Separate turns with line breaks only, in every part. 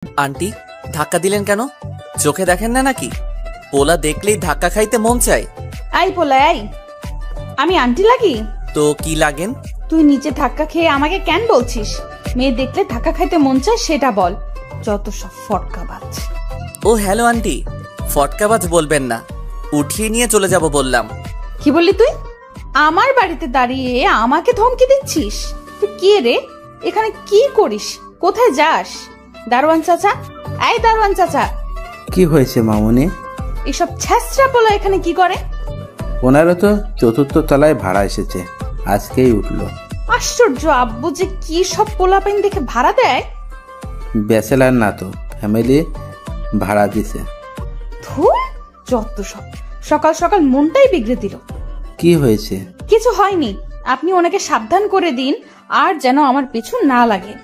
Aunty ধাক্কা দিলেন কেন? চোখে দেখেন না নাকি? পোলা দেখলেই ধাক্কা খাইতে মন চায়।
আই পোলা আই, আমি আন্টি লাগি?
তো কি লাগেন?
তুই নিচে ধাক্কা খেয়ে আমাকে কেন বলছিস মেয়ে দেখলে ধাক্কা খাইতে মন চায় সেটা বল। যত সব ফটকাবাজ।
ও হ্যালো আন্টি, ফটকাবাজ বলবেন না, উঠিয়ে নিয়ে চলে যাব বললাম।
কি বললি তুই? আমার বাড়িতে দাঁড়িয়ে আমাকে ধমকি দিচ্ছিস? তুই কে রে? এখানে কি করিস? কোথায় যাস? দারোয়ান চাচা, এই দারোয়ান চাচা।
কি হয়েছে মামুনি?
এসব ছ্যাঁচড়া পোলা এখানে কি করে?
ওনারা তো চতুর্থ তলায় ভাড়া এসেছে, আজকেই উঠলো।
আশ্চর্য, আব্বু যে কি সব পোলাপাইন দেখে ভাড়া দেয়।
ব্যাচেলার না তো, ফ্যামিলি ভাড়া দিছে।
ধুর, যত সব। সকাল সকাল মনটাই বিগড়ে দিল।
কি হয়েছে?
কিছু হয়নি, আপনি ওনাকে সাবধান করে দিন আর যেন আমার পিছু না লাগে।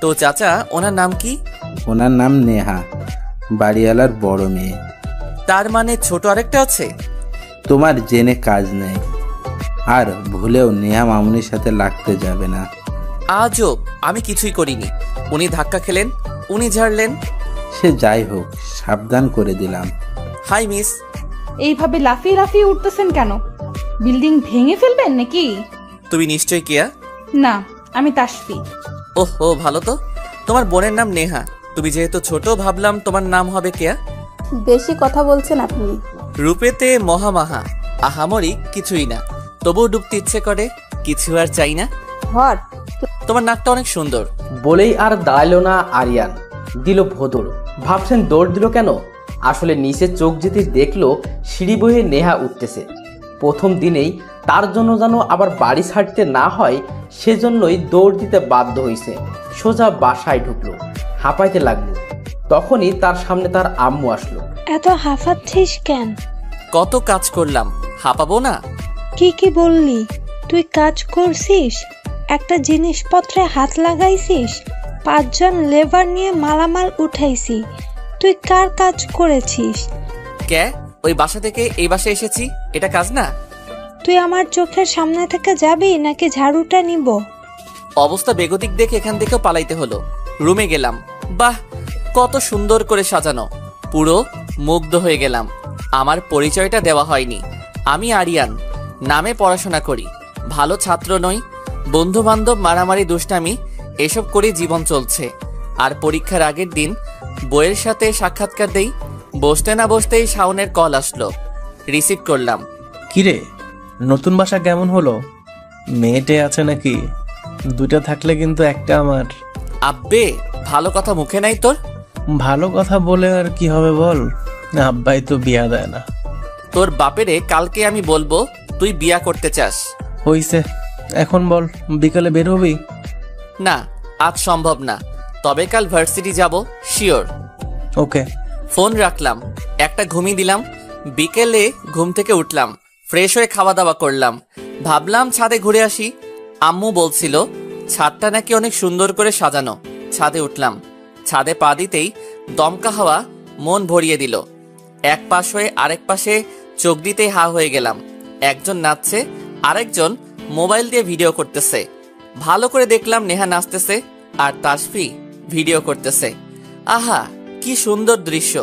তো চাচা ওনার নাম কি?
ওনার নাম নেহা, বাড়িওয়ালার বড় মেয়ে।
তার মানে ছোট আরেকটা আছে?
তোমার জেনে কাজ নেই, আর ভুলেও নেহা মামুনির সাথে লাগতে যাবে না।
আজব, আমি কিছুই করিনি। উনি ধাক্কা খেলেন, উনি ঝাড়লেন।
সে যাই হোক, সাবধান করে দিলাম।
Hi miss.
এইভাবে লাফিয়ে লাফিয়ে উঠতেছেন কেন? বিল্ডিং ভেঙে ফেলবেন নাকি?
তুমি নিশ্চয় কেয়া?
না, আমি তাসফি।
ওহো, ভালো তো। তোমার বোনের নাম নেহা, তুমি যেহেতু ছোট ভাবলাম তোমার নাম হবে কেয়া।
বেশি কথা বলছেন আপনি।
রূপেতে মহামাহা, আহামরি কিছুই না, তবুও ডুবতে ইচ্ছে করে, কিছু আর চাই না।
হট।
তোমার নাকটা অনেক সুন্দর।
বলেই আর দাঁড়ালো না আরিয়ান, দিল ভোদর। ভাবছেন দৌড় দিল কেন? আসলে নিচে চোখ যেতে দেখলো সিঁড়ি বয়ে নেহা উঠতেছে। প্রথম দিনেই তার জন্য যেন আবার বাড়ি ছাড়তে না হয়, সেজন্যই দৌড় দিতে বাধ্য হয়েছে। সোজা বাসায় ঢুকলো, হাঁপাইতে লাগলো। তখনই তার সামনে তার আম্মু আসলো।
এত হাঁফাচ্ছিস কেন?
কত কাজ করলাম, হাঁপাবো না?
কি বললি? তুই কাজ করছিস? একটা জিনিসপত্রে হাত লাগাইছিস? 5 জন লেবার নিয়ে মালামাল উঠাইছি। তুই কার কাজ করেছিস?
কে? ওই বাসা থেকে এই বাসায় এসেছি, এটা কাজ না?
তুই আমার চোখের সামনে থেকে যাবি নাকি ঝাড়ুটা নিব?
অবস্থা বেগতিক দেখে এখান থেকেও পালাইতে হলো। রুমে গেলাম, বাহ কত সুন্দর করে সাজানো, পুরো মুগ্ধ হয়ে গেলাম। আমার পরিচয়টা দেওয়া হয়নি। আমি আরিয়ান, নামে পড়াশোনা করি, ভালো ছাত্র নই। বন্ধু বান্ধব মারামারি দুষ্টামি এসব করে জীবন চলছে। আর পরীক্ষার আগের দিন বইয়ের সাথে সাক্ষাৎকার দেই। বসতে না বসতেই শাওনের কল আসলো, রিসিভ করলাম।
কিরে, নতুন বাসা কেমন হলো? মেয়েটে আছে নাকি? দুটা থাকলে কিন্তু একটা আমার।
আব্বে, ভালো কথা মুখে নাই তোর?
ভালো কথা বলে আর কি হবে বল, আব্বাই তো বিয়া দেয় না।
তোর বাপেরে কালকে আমি বলবো তুই বিয়া করতে চাস।
হইছে, এখন বল বিকালে বের হবি?
না, আজ সম্ভব না, তবে কাল ভার্সিটি যাব শিওর।
ওকে।
ফোন রাখলাম, একটা ঘুমিয়ে দিলাম। বিকেলে ঘুম থেকে উঠলাম, ফ্রেশ হয়ে খাওয়া দাওয়া করলাম। ভাবলাম ছাদে ঘুরে আসি। আম্মু বলছিল ছাদটা নাকি অনেক সুন্দর করে সাজানো। ছাদে উঠলাম, ছাদে পা দিতেই দমকা হাওয়া মন ভরিয়ে দিল। এক পাশ হয়ে আরেক পাশে চোখ দিতেই হা হয়ে গেলাম। একজন নাচছে, আরেকজন মোবাইল দিয়ে ভিডিও করতেছে। ভালো করে দেখলাম নেহা নাচতেছে আর তাসফি ভিডিও করতেছে। আহা, কি সুন্দর দৃশ্য।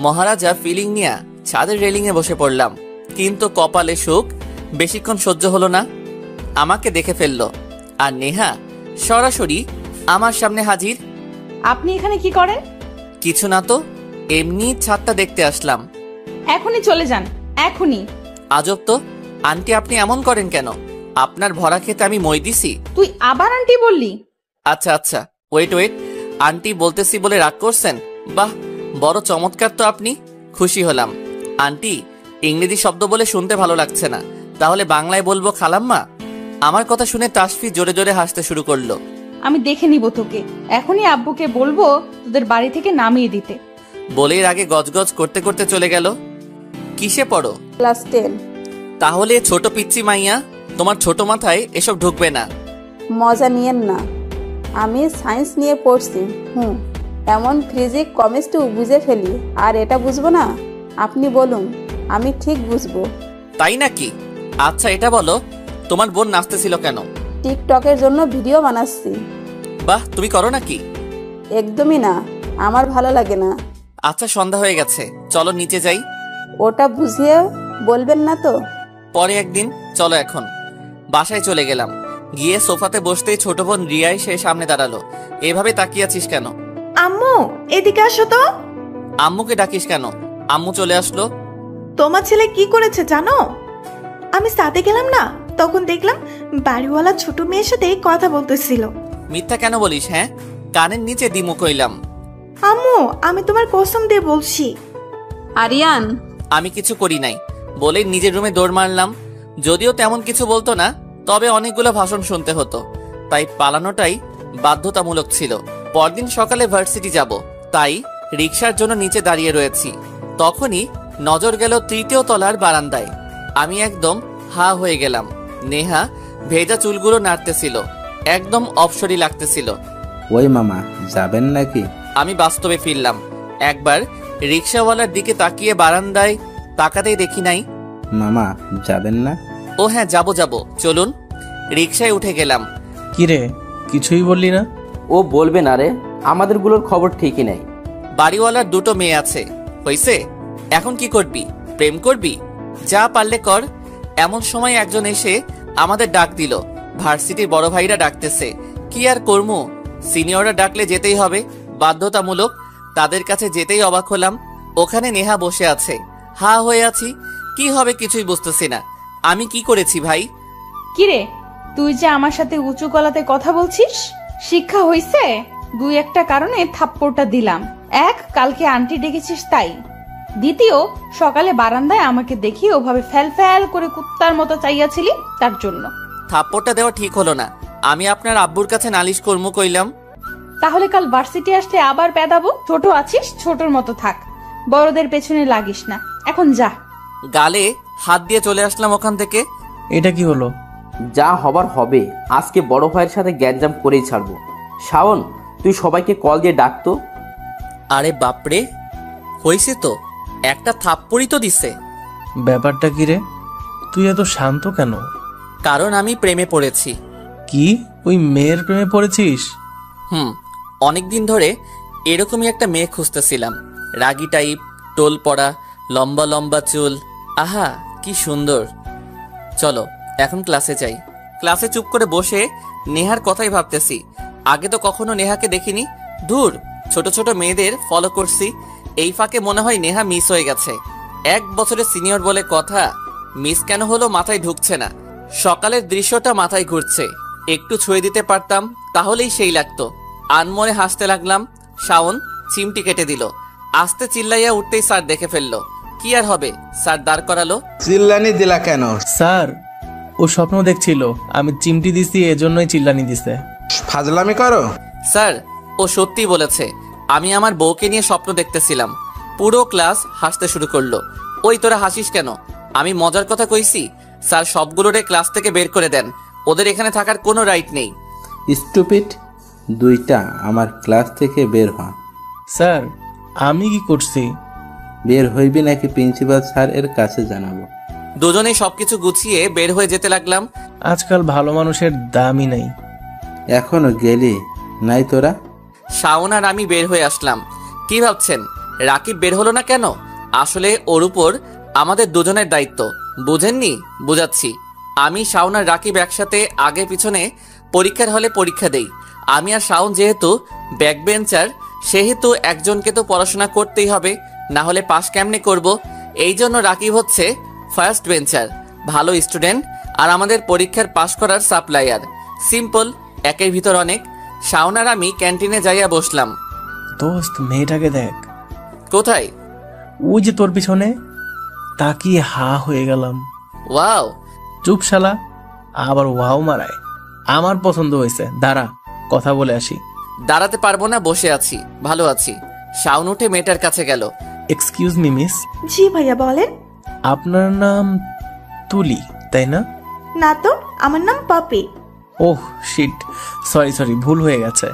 মহারাজা ফিলিং নিয়ে ছাদের রেলিংয়ে বসে পড়লাম, কিন্তু কপালে সুখ বেশিক্ষণ সহ্য হলো না। আমাকে দেখে ফেললো, আর নেহা সরাসরি আমার সামনে হাজির।
আপনি এখানে কি করেন?
কিছু না তো, এমনি ছাদটা দেখতে আসলাম।
এখনই চলে যান, এখনই।
আজব তো, আন্টি আপনি এমন করেন কেন? আপনার ভরা খেতে আমি মই দিছি?
তুই আবার আন্টি বললি?
আচ্ছা আচ্ছা, ওয়েট, আন্টি বলতেছি বলে রাগ করছেন? বাহ, বড় চমৎকার তো আপনি। খুশি হলাম। আন্টি, ইংরেজি শব্দ বলে শুনতে ভালো লাগছে না, তাহলে বাংলায় বলবো খালাম্মা? আমার কথা শুনে তাসফি জোরে জোরে হাসতে শুরু করলো।
আমি দেখে নিব তোকে, এখনই আব্বুকে বলবো তোদের বাড়ি থেকে নামিয়ে দিতে।
বলের আগে গজগজ করতে করতে চলে গেল। কিসে পড়ো?
ক্লাস 10।
তাহলে ছোট পিচ্চি মাইয়া, তোমার ছোট মাথায় এসব ঢুকবে না।
মজা নিয়েন না, আমি সায়েন্স নিয়ে পড়ছি। এমন ফিজিক্স কেমিস্ট্রি বুঝে ফেলি, আর এটা বুঝবো না? আপনি বলুন, আমি ঠিক বুঝবো।
তাই নাকি? আচ্ছা এটা বলো, তোমার বোন নাচতেছিল কেন?
টিকটকের জন্য ভিডিও বানাচ্ছি।
বাহ, তুমি করো নাকি?
একদমই না, আমার ভালো লাগে না।
আচ্ছা সন্ধ্যা হয়ে গেছে, চলো নিচে যাই।
ওটা বুঝিয়ে বলবেন না তো?
পরে একদিন, চলো এখন। বাসায় চলে গেলাম। গিয়ে সোফাতে বসতেই ছোট বোন রিয়া এসে সামনে দাঁড়ালো। এভাবে তাকিয়ে আছিস কেন?
আম্মু এদিকে আসো তো।
আম্মুকে ডাকিস কেন? আম্মু চলে আসলো।
তোমার ছেলে কি করেছে জানো? আমি সাথে গেলাম না, তখন দেখলাম বাড়িওয়ালা ছোট মেয়ের সাথে কথা বলতেছিল।
মিথ্যা কেন বলিস? হ্যাঁ, কানের নিচে দিমু কইলাম।
আম্মু আমি তোমার কসম দিয়ে বলছি।
আরিয়ান,
আমি কিছু করি নাই বলেই নিজের রুমে দৌড় মারলাম। যদিও তেমন কিছু বলতো না, তবে অনেকগুলো ভাষণ শুনতে হতো, তাই পালানোটাই বাধ্যতামূলক ছিল। পরদিন সকালে ভার্সিটি যাব, তাই রিকশার জন্য নিচে দাঁড়িয়ে রয়েছি। তখনই নজর গেল তৃতীয় তলার বারান্দায়। আমি একদম হা হয়ে গেলাম। নেহা ভেজা চুলগুলো নাড়তেছিল, একদম অপসরি লাগতেছিল।
ওই মামা, যাবেন নাকি?
আমি বাস্তবে ফিরলাম। একবার রিকশাওয়ালার দিকে তাকিয়ে বারান্দায় তাকাতেই দেখি নাই।
মামা, যাবেন না?
ও হ্যাঁ, যাবো যাবো, চলুন। রিকশায় উঠে গেলাম।
কিরে, কিছুই বললি না?
ও বলবে না রে, আমাদেরগুলোর খবর ঠিকই নেই।
বাড়িওয়ালার দুটো মেয়ে আছে, হইছে? এখন কি করবি? প্রেম করবি? যা পারলে কর। এমন সময় একজন এসে আমাদের ডাক দিল। ভার্সিটির বড় ভাইরা ডাকতেছে। কি আর করমু, সিনিয়ররা ডাকলে যেতেই হবে, বাধ্যতামূলক। তাদের কাছে যেতেই অবাক হলাম। ওখানে নেহা বসে আছে। হা হয়ে আছি, কি হবে কিছুই বুঝতেছি না। আমি কি করেছি ভাই?
কিরে, তুই যে আমার সাথে উঁচু গলাতে কথা বলছিস, শিক্ষা হইছে? দুই একটা কারণে থাপ্পড়টা দিলাম। এক, কালকে আন্টি ডেকেছিস তাই। দ্বিতীয়, সকালে বারান্দায় আমাকে দেখি ওভাবে ফ্যাল ফ্যাল করে কুত্তার মতো চাইয়াছিলি, তার জন্য।
থাপ্পড়টা দেওয়া ঠিক হলো না। আমি আপনার আব্বুর কাছে নালিশ করমু কইলাম।
তাহলে কাল ভার্সিটি আসলে আবার পেদাবো। ছোট আছিস, ছোটর মতো থাক, বড়দের পেছনে লাগিস না। এখন যা।
গালে হাত দিয়ে চলে আসলাম ওখান থেকে।
এটা কি হলো?
যা হবার হবে, আজকে বড় ভাইয়ের সাথে গ্যাঞ্জাম করেই ছাড়বো। শাওন, তুই সবাইকে কল দিয়ে ডাকতো।
আরে বাপরে, হইছে তো, একটা থাপ্পড়ই তো দিছে।
ব্যাপারটা কি রে? তুই এত শান্ত কেন?
কারণ আমি প্রেমে পড়েছি।
কি, ওই মেয়ের প্রেমে পড়েছিস?
অনেকদিন ধরে এরকমই একটা মেয়ে খুঁজতেছিলাম। রাগী টাইপ, টোল পড়া, লম্বা লম্বা চুল। আহা কি সুন্দর। চলো এখন ক্লাসে যাই। ক্লাসে চুপ করে বসে নেহার কথাই ভাবতেছি। আগে তো কখনো নেহাকে দেখিনি। দূর, ছোট ছোট মেয়েদের ফলো করছি। এই ফাঁকে মনে হয় নেহা মিস হয়ে গেছে। 1 বছরের সিনিয়র বলে কথা, মিস কেন হলো মাথায় ঢুকছে না। সকালের দৃশ্যটা মাথায় ঘুরছে। একটু ছুঁয়ে দিতে পারতাম, তাহলেই সেই লাগতো। আনমনে হাসতে লাগলাম। শাওন চিমটি কেটে দিল। আস্তে চিল্লাইয়া উঠতেই স্যার দেখে ফেললো। কি আর হবে, স্যার দাঁড় করালো।
চিল্লানি দিলা কেন?
স্যার, ও স্বপ্ন দেখছিল আমি চিমটি দিছি, এজন্যই চিল্লানি দিছে।
ফাজলামি করো?
স্যার, ও সত্যি বলেছে। আমি আমার বউকে নিয়ে স্বপ্ন দেখতেছিলাম। পুরো ক্লাস হাসতে শুরু করলো। ওই তোরা হাসিস কেন? আমি মজার কথা কইছি। স্যার সবগুলোরে ক্লাস থেকে বের করে দেন, ওদের এখানে থাকার কোনো রাইট নেই।
স্টুপিড, দুইটা আমার ক্লাস থেকে বের হ।
স্যার, আমি কি করছি?
বের হইবি নাকি প্রিন্সিপাল স্যার এর কাছে জানাবো?
দুজনেই সবকিছু গুছিয়ে বের হয়ে যেতে লাগলাম।
আজকাল ভালো মানুষের দামই নেই।
এখনো গেলি নাই তোরা?
শাওন আর আমি বের হয়ে আসলাম। কি ভাবছেন রাকিব বের হলো না কেন? আসলে ওর উপর আমাদের দুজনের দায়িত্ব, বুঝেননি? বুঝাচ্ছি। আমি, শাওন আর রাকিব একসাথে আগে পিছনে পরীক্ষার হলে পরীক্ষা দেই। আমি আর শাওন যেহেতু ব্যাক বেঞ্চার, সেহেতু একজনকে তো পড়াশোনা করতেই হবে, না হলে পাস কেমনে করব। এই জন্য রাকিব হচ্ছে ফার্স্ট বেঞ্চার, ভালো স্টুডেন্ট, আর আমাদের পরীক্ষার পাস করার সাপ্লায়ার। সিম্পল, একের ভিতর অনেক। শাওন আর আমি ক্যান্টিনে যাইয়া বসলাম।
দোস্ত, মেয়েটাকে দেখ।
কোথায়?
ওই যে তোর পিছনে। তাকিয়ে হা হয়ে গেলাম।
ওয়াও।
চুপ শালা, আবার ওয়াও মারায়। আমার পছন্দ হয়েছে, দাঁড়া কথা বলে আসি।
দাঁড়াতে পারবো না, বসে আছি, ভালো আছি। শাওন উঠে মেয়েটার কাছে গেল।
এক্সকিউজ মি মিস,
জি ভাইয়া বলেন।
আপনার নাম তুলি, তাই না?
না তো, আমার নাম পপি।
ওহ শিট, সরি, ভুল হয়ে গেছে।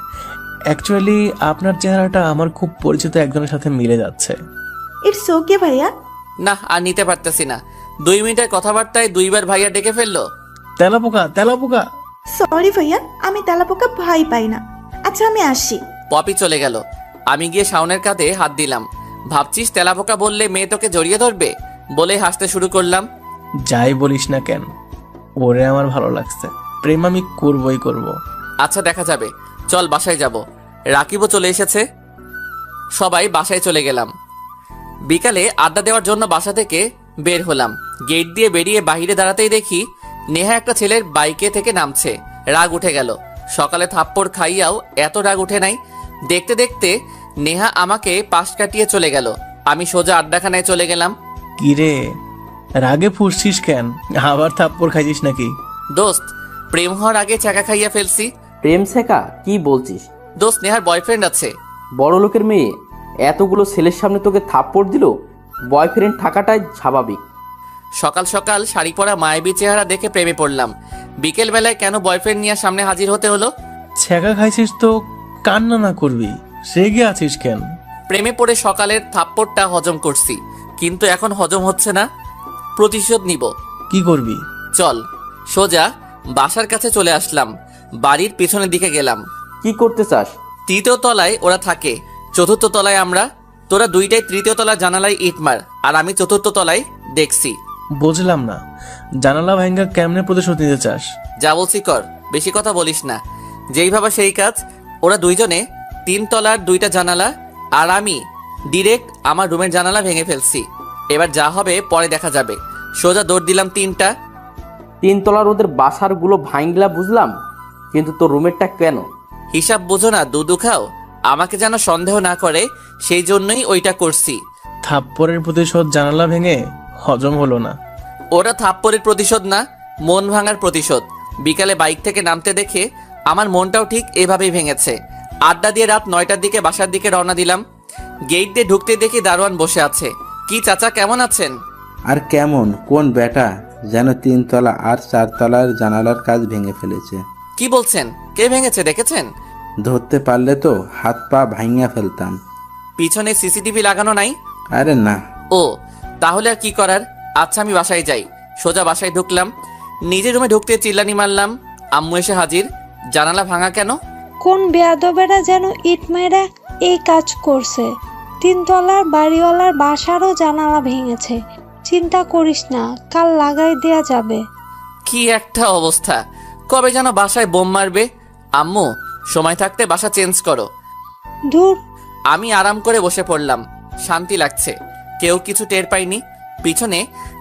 অ্যাকচুয়ালি আপনার চেহারাটা আমার খুব পরিচিত একজনের সাথে মিলে যাচ্ছে।
ইটস ওকে ভাইয়া।
না, আর নিতে পারতেছি না। 2 মিনিটের কথাবার্তায় 2বার ভাইয়া ডেকে ফেললো।
তেলাপোকা।
সরি ভাইয়া, আমি তেলাপোকা ভয় পাই না। আচ্ছা আমি আসি।
পপি চলে গেল। আমি গিয়ে শাওনের কাঁধে হাত দিলাম। ভাবছিস তেলাপোকা বললে মেয়ে তোকে জড়িয়ে ধরবে, বলে হাসতে শুরু করলাম।
যাই বলিস না কেন, ওরে আমার ভালো লাগছে, প্রেম আমি করবই করব।
আচ্ছা দেখা যাবে, চল বাসায় যাব। রাকিবও চলে এসেছে। সবাই বাসায় চলে গেলাম। বিকালে আড্ডা দেওয়ার জন্য বাসা থেকে বের হলাম। গেট দিয়ে বেরিয়ে বাইরে দাঁড়াতেই দেখি নেহা একটা ছেলের বাইকে থেকে নামছে। রাগ উঠে গেল। সকালে থাপ্পড় খাইয়াও এত রাগ উঠে নাই। দেখতে দেখতে নেহা আমাকে পাশ কাটিয়ে চলে গেল। আমি সোজা আড্ডাখানায় চলে গেলাম।
কিরে রাগে ফুসছিস কেন, আবার থাপ্পড় খাইছিস নাকি?
দোস্ত, প্রেম হওয়ার আগে চাকা খাইয়া ফেলছি।
প্রেম শেখা কি বলছিস?
দোস্ত, নেহার বয়ফ্রেন্ড আছে।
বড় লোকের মেয়ে এতগুলো ছেলের সামনে তোকে থাপ্পড় দিল? বয়ফ্রেন্ড থাকাটাই স্বাভাবিক।
সকাল সকাল শাড়ি পরা মায়াবী চেহারা দেখে প্রেমে পড়লাম। বিকেল বেলায় কেন বয়ফ্রেন্ড নিয়ে সামনে হাজির হতে হলো?
ছ্যাঁকা খাইছিস তো কান্না না করবি, রেগে আছিস কেন?
প্রেমে পড়ে সকালের থাপ্পড়টা হজম করছি, কিন্তু এখন হজম হচ্ছে না। প্রতিশোধ নিব।
কি করবি?
চল। সোজা বাসার কাছে চলে আসলাম। বাড়ির পিছনের দিকে গেলাম।
কি করতে চাস?
তৃতীয় তলায় ওরা থাকে, চতুর্থ তলায় আমরা। তোরা দুইটাই তৃতীয় তলার জানালায় ইট মার, আর আমি চতুর্থ তলায় দেখছি।
বুঝলাম না, জানালা ভাঙ্গা কেমনে প্রতিশোধ নিতে চাস?
যা বলছি কর, বেশি কথা বলিস না। যেই ভাবা সেই কাজ। ওরা দুইজনে 3 তলার 2টা জানালা, আর আমি ডিরেক্ট আমার রুমের জানালা ভেঙে ফেলছি। এবার যা হবে পরে দেখা যাবে। সোজা দৌড় দিলাম 3টা।
3 তলার ওদের বাসার গুলো ভাঙলা বুঝলাম, কিন্তু তোর রুমেরটা কেন?
হিসাব বোঝো না, দুধু খাও। আমাকে যেন সন্দেহ না করে, সেই জন্যই ওইটা করছি।
থাপ্পড়ের প্রতিশোধ জানালা ভেঙে হজম হলো না।
ওরা থাপ্পড়ের প্রতিশোধ না, মন ভাঙার প্রতিশোধ। বিকালে বাইক থেকে নামতে দেখে আমার মনটাও ঠিক এভাবেই ভেঙেছে। আড্ডা দিয়ে রাত 9টার দিকে বাসার দিকে রওনা দিলাম। গেট দিয়ে ঢুকতে দেখি দারোয়ান বসে আছে। কি চাচা, কেমন আছেন?
আর কেমন, কোন বেটা যেন 3 তলা আর 4 তলার জানালার কাজ ভেঙে ফেলেছে।
কি বলছেন? কে ভেঙেছে দেখেছেন?
ধরতে পারলে তো হাত পা ভাঙিয়া ফেলতাম।
পিছনে সিসিটিভি লাগানো নাই?
আরে না।
ও, তাহলে আর কি করার। আচ্ছা আমি বাসায় যাই। সোজা বাসায় ঢুকলাম। নিজের রুমে ঢুকতে চিল্লানি মারলাম। আম্মু এসে হাজির। জানালা ভাঙা কেন?
কোন বেয়াদবেরা যেন ইট মেরে এই কাজ করছে। 3 তলার বাড়িওয়ালার বাসারও জানালা ভেঙেছে। চিন্তা করিস না, কাল লাগাই দেয়া যাবে।
কি একটা অবস্থা! কবে যেন বাসায় বোম মারবে। আম্মু, সময় থাকতে বাসা চেঞ্জ করো।
দূর।
আমি আরাম করে বসে পড়লাম। শান্তি লাগছে। কেউ কিছু টের পাইনি। পিছনে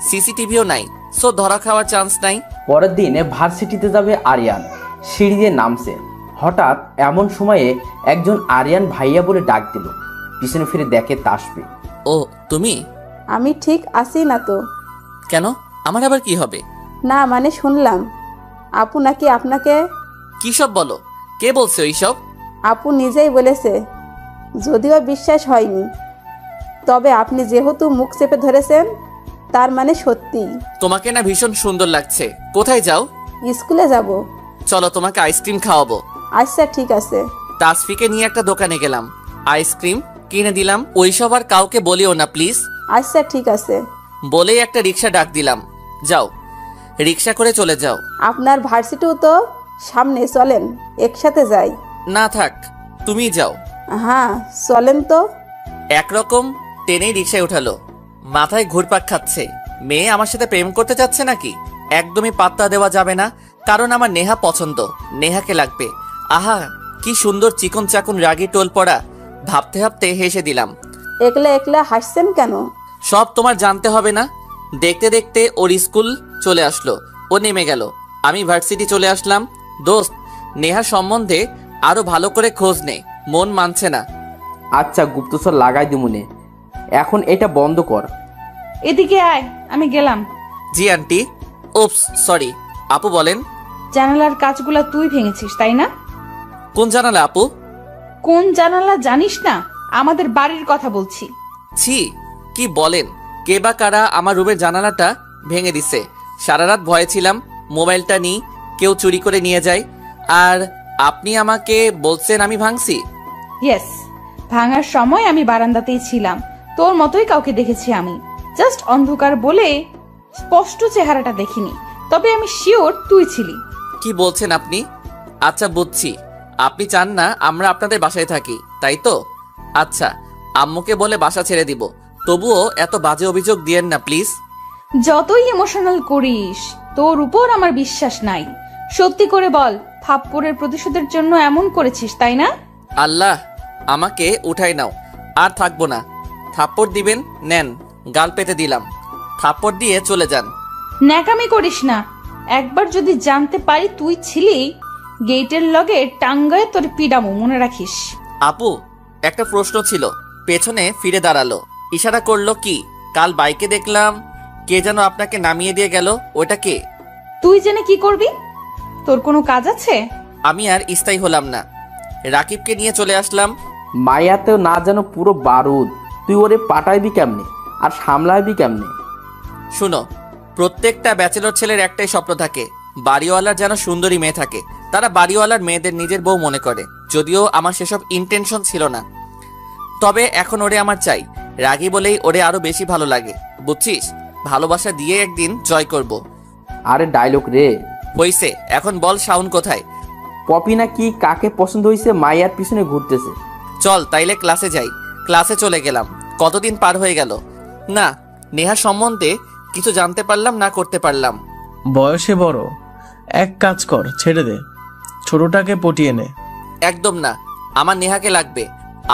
সিসিটিভিও নাই, সো ধরা খাওয়ার চান্স নাই।
পরের দিন ভার্সিটিতে যাবে আরিয়ান। সিঁড়ি দিয়ে নামছে, হঠাৎ এমন সময়ে একজন আরিয়ান ভাইয়া বলে ডাক দিল। পিছনে ফিরে দেখে তাসবি।
ও তুমি?
আমি ঠিক আছি না তো।
কেন, আমার আবার কি হবে?
না মানে শুনলাম আপু নাকি আপনাকে।
কি সব বলো? কে বলছে ওইসব?
আপু নিজেই বলেছে, যদিও বিশ্বাস হয়নি, তবে আপনি যেহেতু মুখ চেপে ধরেছেন তার মানে সত্যি।
তোমাকে না ভীষণ সুন্দর লাগছে। কোথায় যাও?
স্কুলে যাব।
চলো তোমাকে আইসক্রিম খাওয়াবো।
আচ্ছা ঠিক আছে।
তাসফিকে নিয়ে একটা দোকানে গেলাম, আইসক্রিম কিনে দিলাম। ওইসব আর কাউকে বলিও না প্লিজ।
আচ্ছা ঠিক আছে।
বলেই একটা রিক্সা ডাক দিলাম। যাও, রিক্সা করে চলে যাও।
আপনার ভার্সিটিও তো সামনে, চলেন একসাথে যাই।
না থাক, তুমি যাও।
হ্যাঁ চলেন তো।
একরকম টেনেই রিক্সায় উঠালো। মাথায় ঘুরপাক খাচ্ছে। মেয়ে আমার সাথে প্রেম করতে চাচ্ছে নাকি? একদমই পাত্তা দেওয়া যাবে না, কারণ আমার নেহা পছন্দ। নেহাকে লাগবে। আহা, কি সুন্দর চিকন চাকুন রাগী টোল পড়া। ভাবতে ভাবতে হেসে দিলাম।
একলা একলা হাসছেন কেন?
সব তোমার জানতে হবে না। দেখতে দেখতে ওর স্কুল চলে আসলো, ও নেমে গেল। আমি ভার্সিটি চলে আসলাম। দোস্ত, নেহার সম্বন্ধে আরো ভালো করে খোঁজ নে, মন মানছে না।
আচ্ছা গুপ্তচর লাগাই দিমুনে, এখন এটা বন্ধ কর।
এদিকে আয়, আমি গেলাম।
জি আন্টি। ওপস, সরি। আপু বলেন।
জানালার কাজগুলা তুই ভেঙেছিস তাই না?
কোন জানালা আপু?
কোন জানালা জানিস না? আমাদের বাড়ির কথা বলছি।
ছি, কি বলেন? কে বা কারা আমার রুমের জানালাটা ভেঙে দিছে। সারা রাত ভয়ে ছিলাম মোবাইলটা নিয়ে কেউ চুরি করে নিয়ে যায়, আর আপনি আমাকে বলছেন আমি ভাঙছি?
ইয়েস, ভাঙার সময় আমি বারান্দাতেই ছিলাম। তোর মতোই কাউকে দেখেছি আমি। জাস্ট অন্ধকার বলে স্পষ্ট চেহারাটা দেখিনি, তবে আমি শিওর তুই ছিলি।
কি বলছেন আপনি? আচ্ছা বুঝছি, আপনি চান না আমরা আপনাদের বাসায় থাকি, তাই তো? আচ্ছা, আম্মুকে বলে বাসা ছেড়ে দিব, তবুও এত বাজে অভিযোগ দিয়েন না প্লিজ।
যতই ইমোশনাল করিস, তোর উপর আমার বিশ্বাস নাই। সত্যি করে বল, থাপ্পড়ের প্রতিশোধের জন্য এমন করেছিস, তাই না?
আল্লাহ, আমাকে উঠাই নাও, আর থাকবো না। থাপ্পড় দিবেন, নেন, গাল পেতে দিলাম। থাপ্পড় দিয়ে চলে যান।
ন্যাকামি করিস না। একবার যদি জানতে পারি তুই ছিলি, গেটের লগে টাঙ্গায় তোর পিডামো, মনে রাখিস।
আপু, একটা প্রশ্ন ছিল। পেছনে ফিরে দাঁড়ালো, ইশারা করলো কি? কাল বাইকে দেখলাম কে যেন আপনাকে নামিয়ে দিয়ে গেল, ওটা কে?
তুই জেনে কি করবি? তোর কোনো কাজ আছে?
আমি আর স্থায়ী হলাম না, রাকিবকে নিয়ে চলে আসলাম।
মায়াতেও না যেন পুরো বারুদ, তুই ওরে পাঠাইবি কেমনে আর সামলাইবি কেমনে?
শুনো, প্রত্যেকটা ব্যাচেলর ছেলের একটাই স্বপ্ন থাকে, বাড়িওয়ালার যেন সুন্দরী মেয়ে থাকে। তারা বাড়িওয়ালার মেয়েদের নিজের বউ মনে করে, যদিও আমার সেসব ইন্টেনশন ছিল না। তবে এখন ওরে আমার চাই, রাগী বলেই ওরে আরো বেশি ভালো লাগে, বুঝছিস? ভালোবাসা দিয়ে একদিন জয় করব।
আরে ডায়লগ রে।
হইছে, এখন বল শাউন কোথায়?
পপি না কি কাকে পছন্দ হয়েছে মাইয়ার পিছনে ঘুরতেছে।
চল তাইলে ক্লাসে যাই। ক্লাসে চলে গেলাম। কতদিন পার হয়ে গেল, না নেহা সম্বন্ধে কিছু জানতে পারলাম না করতে পারলাম।
বয়সে বড়, এক কাজ কর, ছেড়ে দে, ছোটটাকে পটিয়ে নে।
একদম না, আমার নেহাকে লাগবে।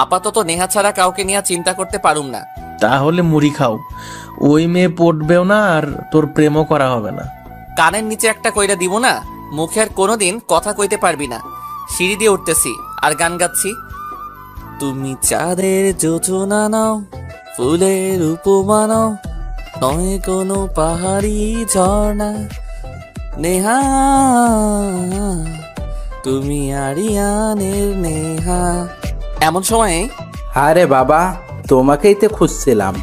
আপাতত নেহা ছাড়া কাউকে নিয়ে চিন্তা করতে পারুম না।
তাহলে মুড়ি খাও, ওই মেয়ে পটবেও না আর তোর প্রেমও করা হবে না।
কানের নিচে একটা কইরা দিব না, মুখে আর কোনোদিন কথা কইতে পারবি না। সিঁড়ি দিয়ে উঠতেছি আর গান গাচ্ছি। তুমি চাঁদের যোজনা নাও, ফুলের উপমা নাও, নয় কোনো পাহাড়ি ঝর্ণা। নেহা, তুমি আরিয়ানের নেহা। এমন সময়ে
আরে বাবা, তোমাকেই তো খুঁজছিলাম।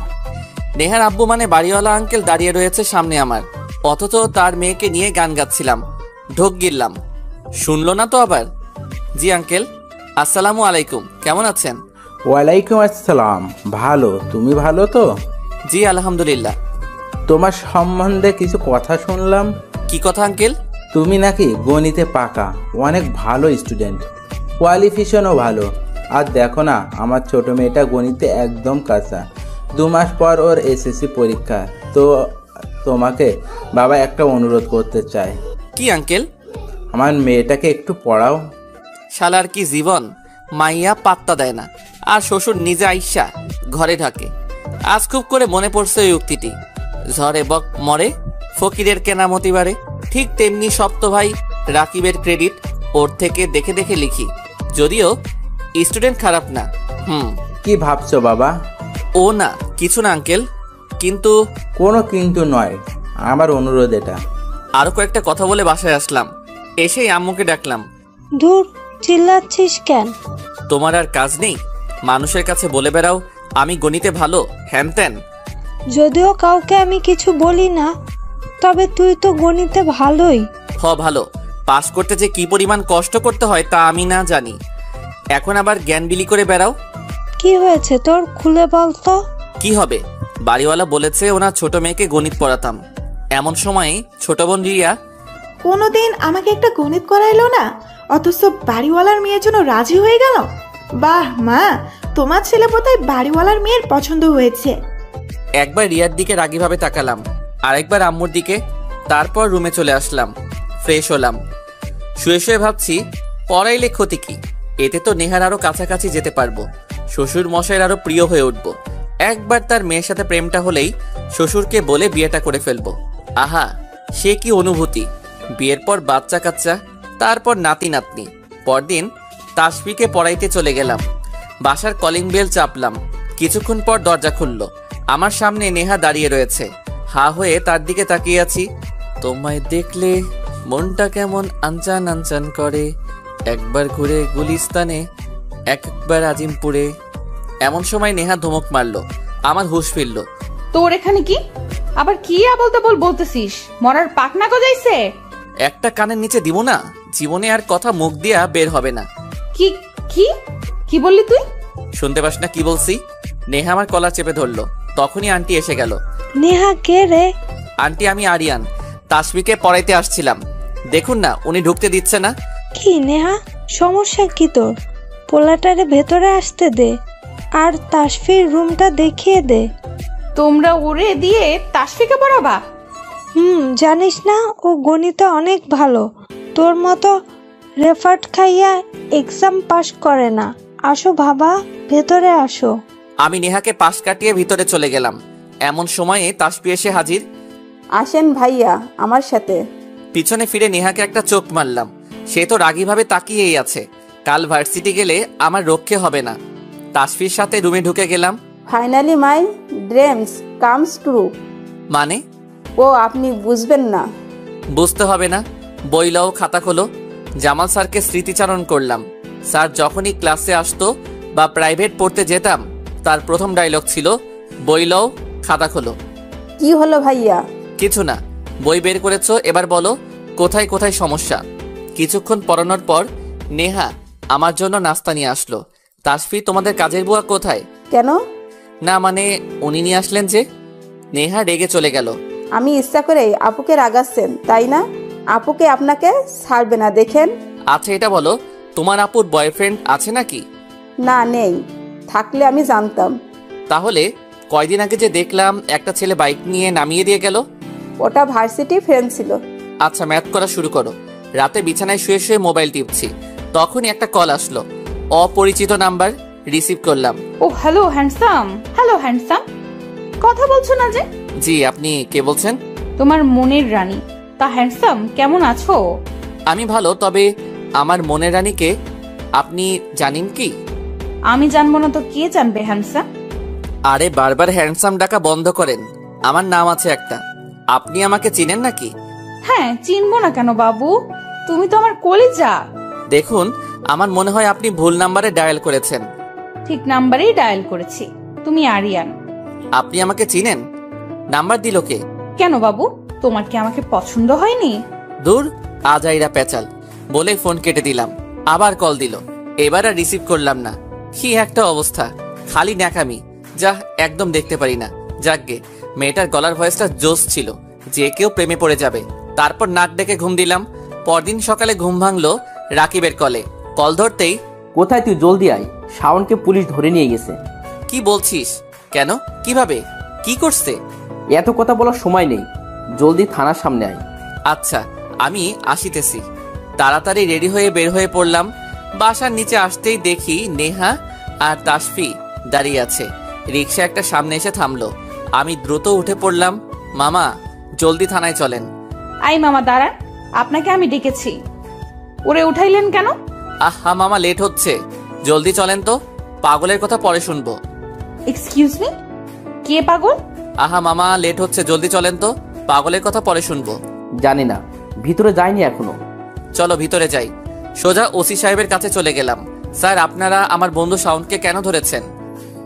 নেহার আব্বু মানে বাড়িওয়ালা আঙ্কেল দাঁড়িয়ে রয়েছে সামনে আমার, অথচ তার মেয়েকে নিয়ে গান গাচ্ছিলাম। ঢোক গিললাম, শুনলো না তো আবার। জি আঙ্কেল, আসসালামু আলাইকুম, কেমন আছেন?
ওয়ালাইকুম আসসালাম, ভালো, তুমি ভালো তো?
জি আলহামদুলিল্লাহ।
তোমার সম্বন্ধে কিছু কথা শুনলাম।
কি কথা আঙ্কেল?
তুমি নাকি গণিতে পাকা, অনেক ভালো স্টুডেন্ট, কোয়ালিফিকেশনও ভালো। আর দেখো না, আমার ছোট মেয়েটা গণিতে একদম কাঁচা। 2 মাস পর ওর এসএসসি পরীক্ষা। তো তোমাকে বাবা একটা অনুরোধ করতে চায়।
কি আঙ্কেল?
আমার মেয়েটাকে একটু পড়াও।
শালার কি জীবন, মাইয়া পাত্তা দেয় না, আর শ্বশুর নিজে আইসা ঘরে ঢাকে। আজ খুব করে মনে পড়ছে ওই উক্তিটি, ঝড়ে বক মরে, ফকিরের কেনামতি বাড়ে। ঠিক তেমনি সপ্ত ভাই রাকিবের ক্রেডিট ওর থেকে দেখে দেখে লিখি, যদিও স্টুডেন্ট খারাপ না।
কি ভাবছো বাবা?
ও না, কিছু না আঙ্কেল। কিন্তু
কোনো কিন্তু নয়, আমার অনুরোধ এটা।
আরো কয়েকটা কথা বলে বাসায় আসলাম। এসেই আম্মুকে ডাকলাম।
দূর, চিল্লাচ্ছিস কেন?
তোমার আর কাজ নেই? মানুষের কাছে বলে বেড়াও আমি গণিতে ভালো, হ্যান ত্যান।
যদিও কাউকে আমি কিছু বলি না, তবে তুই তো গণিতে ভালোই।
ভালো, পাস করতে যে কি পরিমাণ কষ্ট করতে হয় তা আমি না জানি, এখন আবার জ্ঞান বিলি করে বেড়াও।
কি হয়েছে তোর, খুলে বল তো।
কি হবে, বাড়িওয়ালা বলেছে ওনার ছোট মেয়েকে গণিত পড়াতাম। এমন সময় ছোট বোন রিয়া
কোনোদিন আমাকে একটা গণিত করাইলো না, অথচ বাড়িওয়ালার মেয়ের জন্য রাজি হয়ে গেল। বাহ মা, তোমার ছেলে বোধহয় বাড়িওয়ালার মেয়ের পছন্দ হয়েছে।
একবার রিয়ার দিকে রাগীভাবে তাকালাম, আরেকবার আম্মুর দিকে, তারপর রুমে চলে আসলাম। ফ্রেশ হলাম, শুয়ে শুয়ে ভাবছি পড়াইলে ক্ষতি কি, এতে তো নেহার আরো কাছাকাছি যেতে পারবো, শ্বশুর মশাইয়ের আরো প্রিয় হয়ে উঠবো। একবার তার মেয়ের সাথে প্রেমটা হলেই শ্বশুরকে বলে বিয়েটা করে ফেলবো। আহা, সে কি অনুভূতি! বিয়ের পর বাচ্চা কাচ্চা, তারপর নাতি নাতনি। পরদিন তাসফিকে পড়াইতে চলে গেলাম। বাসার কলিং বেল চাপলাম, কিছুক্ষণ পর দরজা খুলল। আমার সামনে নেহা দাঁড়িয়ে রয়েছে, হা হয়ে তার দিকে তাকিয়ে আছি। তোমায় দেখলে মনটা কেমন আনচান আনচান করে, একবার ঘুরে গুলিস্তানে, একবার আজিমপুরে। এমন সময় নেহা ধমক মারলো, আমার হুঁশ ফিরল।
তোর এখানে কি আবার কি আবল তাবল বলতেছিস? মরার পাকনা গজাইছে?
একটা কানের নিচে দিব না, জীবনে আর কথা মুখ দিয়া বের হবে না।
কি কি কি বললি তুই?
শুনতে পাস না কি বলছি? নেহা আমার কলার চেপে ধরলো, তখনই আন্টি এসে গেল।
নেহা কে রে?
আন্টি, আমি আরিয়ান, তাসফিকে পড়াইতে আসছিলাম। দেখুন না, উনি ঢুকতে দিচ্ছে না।
কি নেহা, সমস্যা কি তোর? পোলাটারে ভেতরে আসতে দে। আর তাসফির রুমটা দেখিয়ে দে।
তোমরা ওরে দিয়ে তাসফিকে পড়াবা?
জানিস না ও গণিতে অনেক ভালো, তোর মতো রেফার্ট খাইয়া এক্সাম পাস করে না। আসো বাবা, ভেতরে আসো।
আমি নেহাকে পাশ কাটিয়ে ভিতরে চলে গেলাম। এমন সময়ে তাসফি এসে হাজির।
আসেন ভাইয়া আমার সাথে।
পিছনে ফিরে নেহাকে একটা চোখ মারলাম। সে তো রাগীভাবে তাকিয়েই আছে। কাল ভার্সিটি গেলে আমার রক্ষে হবে না। তাসফির সাথে রুমে ঢুকে গেলাম।
ফাইনালি মাই ড্রিমস কামস ট্রু।
মানে?
ও আপনি বুঝবেন না।
বুঝতে হবে না, বই লও, খাতা খোলো। জামাল স্যারকে স্মৃতিচারণ করলাম। স্যার যখনই ক্লাসে আসতো বা প্রাইভেট পড়তে যেতাম, তার প্রথম ডায়লগ ছিল বই লও, খাতা খোলো।
কি হলো ভাইয়া?
কিছু না, বই বের করেছো, এবার বলো কোথায় কোথায় সমস্যা। কিছুক্ষণ পড়ানোর পর নেহা আমার জন্য নাস্তা নিয়ে আসলো। তাসফি, তোমাদের কাজের বুয়া কোথায়?
কেন?
না মানে উনি নিয়ে আসলেন যে। নেহা রেগে চলে গেল।
আমি ইচ্ছা করে আপুকে রাগাচ্ছেন তাই না? আপুকে আপনাকে ছাড়বে না দেখেন।
আচ্ছা এটা বলো, তোমার আপুর বয়ফ্রেন্ড আছে নাকি?
না নেই, থাকলে আমি জানতাম।
তাহলে কয়দিন আগে যে দেখলাম একটা ছেলে বাইক নিয়ে নামিয়ে দিয়ে গেল?
ওটা ভার্সিটি ফ্রেন্ড ছিল।
আচ্ছা ম্যাথ করা শুরু করো। রাতে বিছানায় শুয়ে শুয়ে মোবাইল টিপছি, তখনই একটা কল আসলো। অপরিচিত নাম্বার। রিসিভ করলাম।
ও হ্যালো হ্যান্ডসাম। হ্যালো হ্যান্ডসাম, কথা বলছো না যে?
জি, আপনি কে বলছেন?
তোমার মনের রানী। তা হ্যান্ডসাম, কেমন আছো?
আমি ভালো, তবে আমার মনের রানীকে আপনি জানেন কি?
আমি জানবো না তো কে জানবে হ্যান্ডসাম?
আরে বারবার হ্যান্ডসাম ডাকা বন্ধ করেন। আমার নাম আছে একটা। আপনি আমাকে চিনেন নাকি?
হ্যাঁ, চিনবো না কেন বাবু, তুমি তো আমার কলিজা।
দেখুন, আমার মনে হয় আপনি ভুল নাম্বারে ডায়াল করেছেন।
ঠিক নাম্বারেই ডায়াল করেছি। তুমি আরিয়ান।
আপনি আমাকে চিনেন? নাম্বার দিল কে?
কেন বাবু, তোমার কি আমাকে পছন্দ হয়নি?
দূর, আজাইরা পেঁচাল বলে ফোন কেটে দিলাম। আবার কল দিল, এবার আর রিসিভ করলাম না। কি একটা অবস্থা, খালি ন্যাকামি। যা একদম দেখতে পারি না। যাকগে, মেয়েটার গলার ভয়েসটা জোস ছিল, যে কেউ প্রেমে পড়ে যাবে। তারপর নাক ডেকে ঘুম দিলাম। পরদিন সকালে ঘুম ভাঙলো রাকিবের কলে। কল ধরতেই,
কোথায় তুই, জলদি আয়, শাওনকে পুলিশ ধরে নিয়ে গেছে।
কি বলছিস? কেন? কিভাবে? কি করছে?
এত কথা বলার সময় নেই, জলদি থানার সামনে আয়।
আচ্ছা, আমি আসিতেছি। তাড়াতাড়ি রেডি হয়ে বের হয়ে পড়লাম। বাসার নিচে আসতেই দেখি নেহা আর তাসফি দাঁড়িয়ে আছে। রিক্সা একটা সামনে এসে থামলো। আমি দ্রুত উঠে পড়লাম। মামা, জলদি থানায় চলেন।
আই মামা দাঁড়ান, আপনাকে আমি ডেকেছি। ওরে উঠাইলেন কেন?
আহা মামা, লেট হচ্ছে, জলদি চলেন তো। পাগলের কথা পরে শুনবো।
এক্সকিউজ মি, কে পাগল?
আহা মামা, লেট হচ্ছে, জলদি চলেন তো। পাগলের কথা পরে শুনবো।
জানি না, ভিতরে যায়নি এখনো।
চলো ভিতরে যাই। সোজা ওসি সাহেবের কাছে চলে গেলাম। স্যার, আপনারা আমার বন্ধু শাওনকে কেন ধরেছেন?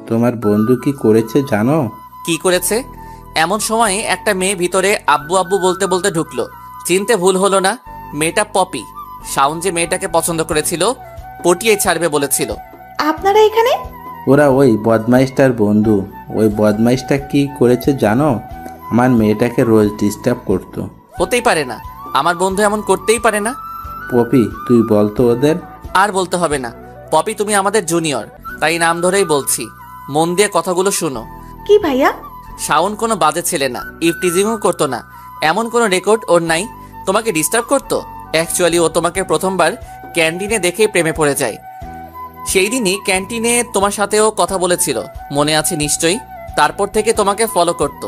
তোমার বন্ধু কি করেছে জানো?
কি করেছে? এমন সময়ে একটা মেয়ে ভিতরে আব্বু আব্বু বলতে বলতে ঢুকলো। চিনতে ভুল হলো না, মেয়েটা পপি। শাওন যে মেয়েটাকে পছন্দ করেছিল, পটিয়ে ছাড়বে বলেছিল।
আপনারা এখানে?
ওরা ওই বদমাইশটার বন্ধু। ওই বদমাইশটা কি করেছে জানো? আমার মেয়েটাকে রোজ ডিস্টার্ব করতো।
হতেই পারে না, আমার বন্ধু এমন করতেই পারে না।
পপি, তুই বলতো ওদের।
আর বলতে হবে না, পপি তুমি আমাদের জুনিয়র, তাই নাম ধরেই বলছি। মন দিয়ে কথাগুলো শুনো।
কি ভাইয়া?
শাওন কোনো বাজে ছেলে না, ইফটিজিংও করতো না, এমন কোনো রেকর্ড ওর নাই। তোমাকে ডিস্টার্ব করতো। অ্যাকচুয়ালি ও তোমাকে প্রথমবার ক্যান্টিনে দেখেই প্রেমে পড়ে যায়। সেই দিনই ক্যান্টিনে তোমার সাথেও কথা বলেছিল, মনে আছে নিশ্চয়ই। তারপর থেকে তোমাকে ফলো করতো,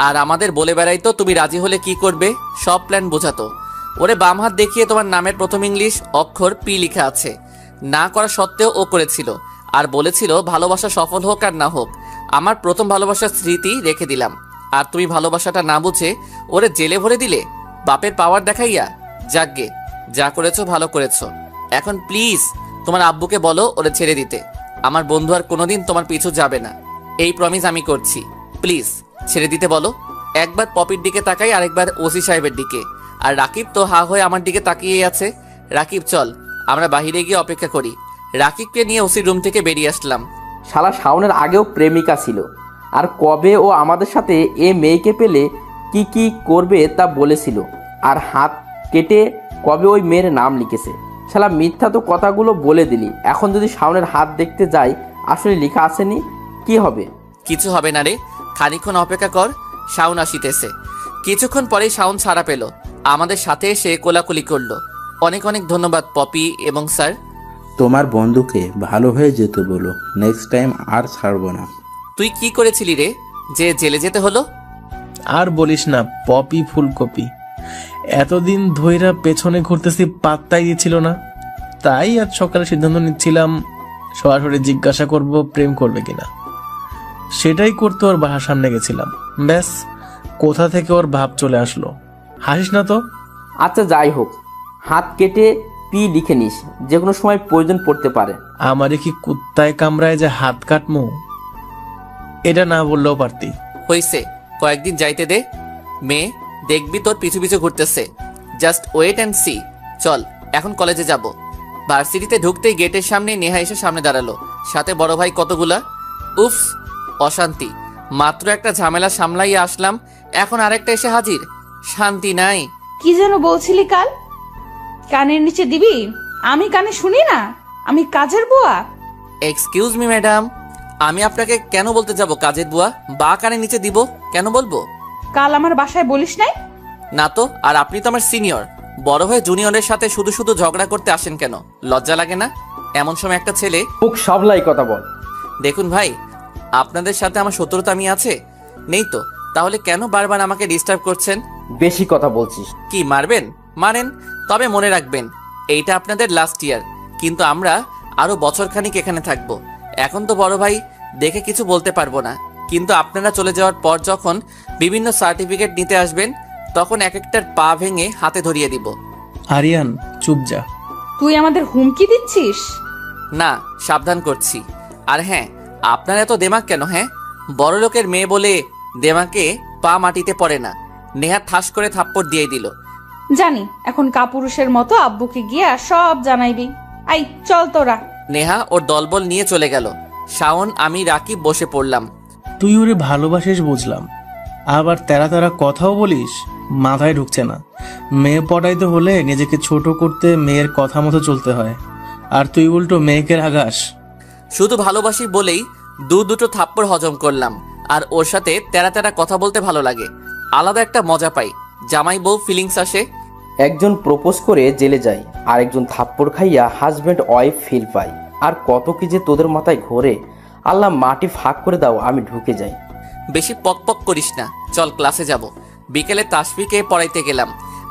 আর আমাদের বলে বেড়াইতো তুমি রাজি হলে কি করবে, সব প্ল্যান বোঝাতো। ওরে বাম হাত দেখিয়ে তোমার নামের প্রথম ইংলিশ অক্ষর পি লেখা আছে। না করা সত্ত্বেও ও করেছিল, আর বলেছিল ভালোবাসা সফল হোক আর না হোক, আমার প্রথম ভালোবাসার স্মৃতি রেখে দিলাম। আর তুমি ভালোবাসাটা না বুঝে ওরে জেলে ভরে দিলে, বাপের পাওয়ার দেখাইয়া। যাকগে, যা করেছো ভালো করেছো। এখন প্লিজ তোমার আব্বুকে বলো ওরে ছেড়ে দিতে। আমার বন্ধু আর কোনোদিন তোমার পিছু যাবে না, এই প্রমিস আমি করছি। প্লিজ ছেড়ে দিতে বলো। একবার পপির দিকে তাকাই, আরেকবার ওসি সাহেবের দিকে। আর রাকিব তো হা হয়ে আমার দিকে তাকিয়েই আছে। রাকিব চল, আমরা বাহিরে গিয়ে অপেক্ষা করি। রাকিবকে নিয়ে ওসি রুম থেকে বেরিয়ে আসলাম।
শালা শাওনের আগেও প্রেমিকা ছিল, আর কবে ও আমাদের সাথে এ মেয়েকে পেলে কি কি করবে তা বলেছিল, আর হাত কেটে কবে ওই মেয়ের নাম লিখেছে। শালা মিথ্যা তো কথাগুলো বলে দিলি। এখন যদি শাওনের হাত দেখতে যাই আসলে লেখা আসেনি, কি হবে?
কিছু হবে না রে, খানিকক্ষণ অপেক্ষা কর, শাওন আসিতেছে। কিছুক্ষণ পরেই শাওন ছাড়া পেল, আমাদের সাথে এসে কোলাকুলি করলো। অনেক অনেক ধন্যবাদ পপি এবং স্যার।
তোমার বন্ধুকে ভালো হয়ে যেতে বলো, নেক্সট টাইম আর ছাড়বো না।
তুই কি করেছিলি রে যে জেলে যেতে হলো?
আর বলিস না পপি ফুলকপি, এতদিন ধইরা পেছনে ঘুরতেছি, পাত্তাই দিচ্ছিল না। তাই আজ সকালে সিদ্ধান্ত নিচ্ছিলাম সরাসরি জিজ্ঞাসা করব প্রেম করবে কিনা। সেটাই করতে ওর বাসার সামনে গেছিলাম, ব্যাস কোথা থেকে ওর ভাব চলে আসলো। হাসিস না তো।
আচ্ছা যাই হোক, হাত কেটে পি লিখে নিস, যে কোনো সময় প্রয়োজন পড়তে পারে।
আমারে কি কুত্তায় কামড়ায় যে হাত কাটমু? এটা না বললেও পারতি।
হইছে, কয়েকদিন যাইতে দে। মেয়ে দেখবি তোর পিছু পিছু ঘুরতেছে, জাস্ট ওয়েট অ্যান্ড সি। চল এখন কলেজে যাব। ভার্সিটিতে ঢুকতেই গেটের সামনে নেহা এসে সামনে দাঁড়ালো, সাথে বড় ভাই কতগুলা। উফ, অশান্তি। মাত্র একটা ঝামেলা সামলাইয়া আসলাম, এখন আরেকটা এসে হাজির। শান্তি নাই।
কি যেন বলছিলি কাল? কানের নিচে দিবি? আমি কানে শুনি না, আমি কাজের বুয়া?
এক্সকিউজ মি ম্যাডাম, আমি আপনাকে কেন বলতে যাব কাজের বুয়া? বা কানে নিচে দিব কেন বলবো?
কাল আমার বাসায় বলিস নাই?
না তো। আর আপনি তো আমার সিনিয়র, বড় হয়ে জুনিয়রের সাথে শুধু শুধু ঝগড়া করতে আসেন কেন? লজ্জা লাগে না? এমন সময় একটা ছেলে।
মুখ সামলাই কথা বল।
দেখুন ভাই, আপনাদের সাথে আমার শত্রুতা আমি আছে? নেই তো, তাহলে কেন বারবার আমাকে ডিস্টার্ব করছেন?
বেশি কথা বলছিস।
কি মারবেন? মানেন, তবে মনে রাখবেন এইটা আপনাদের লাস্ট ইয়ার, কিন্তু আমরা আরো বছরখানিক এখানে থাকবো। এখন তো বড় ভাই দেখে কিছু বলতে পারবো না, কিন্তু আপনারা চলে যাওয়ার পর যখন বিভিন্ন সার্টিফিকেট নিতে আসবেন, তখন এক একটার পা ভেঙে হাতে ধরিয়ে দিব।
আরিয়ান চুপ যা।
তুই আমাদের হুমকি দিচ্ছিস?
না, সাবধান করছি। আর হ্যাঁ, আপনার এত দেমাগ কেন? হ্যাঁ, বড় লোকের মেয়ে বলে দেমাকে পা মাটিতে পড়ে না। নেহা ঠাস করে থাপ্পড় দিয়ে দিল।
জানি, এখন কাপুরুষের মতো আব্বুকে গিয়া সব জানাইবি। আই চল তোরা।
নেহা ওর দলবল নিয়ে চলে গেল। শাওন, আমি, রাকিব বসে পড়লাম।
তুই ওরে ভালোবাসিস বুঝলাম, আবার তেরা তেরা কথাও বলিস, মাথায় ঢুকছে না। মেয়ে পটাইতে হলে নিজেকে ছোট করতে মেয়ের কথা মতো চলতে হয়, আর তুই উল্টো মেয়েকে রাগাস।
শুধু ভালোবাসি বলেই দুটো থাপ্পড় হজম করলাম, আর ওর সাথে তেরা তেরা কথা বলতে ভালো লাগে, আলাদা একটা মজা পাই। জামাই বউ ফিলিংস আসে।
একজন প্রপোজ করে জেলে যায়, আর একজন থাপ্পড় খাইয়া হাজব্যান্ড ওয়াইফ ফিল পায়। আর কত কি যে তোদের মাথায় ঘোরে। আল্লাহ মাটি ফাঁক করে দাও, আমি ঢুকে যাই।
বেশি পক পক করিস না, চল ক্লাসে যাব। বিকেলে তাসফিকে পড়াইতে গেলাম।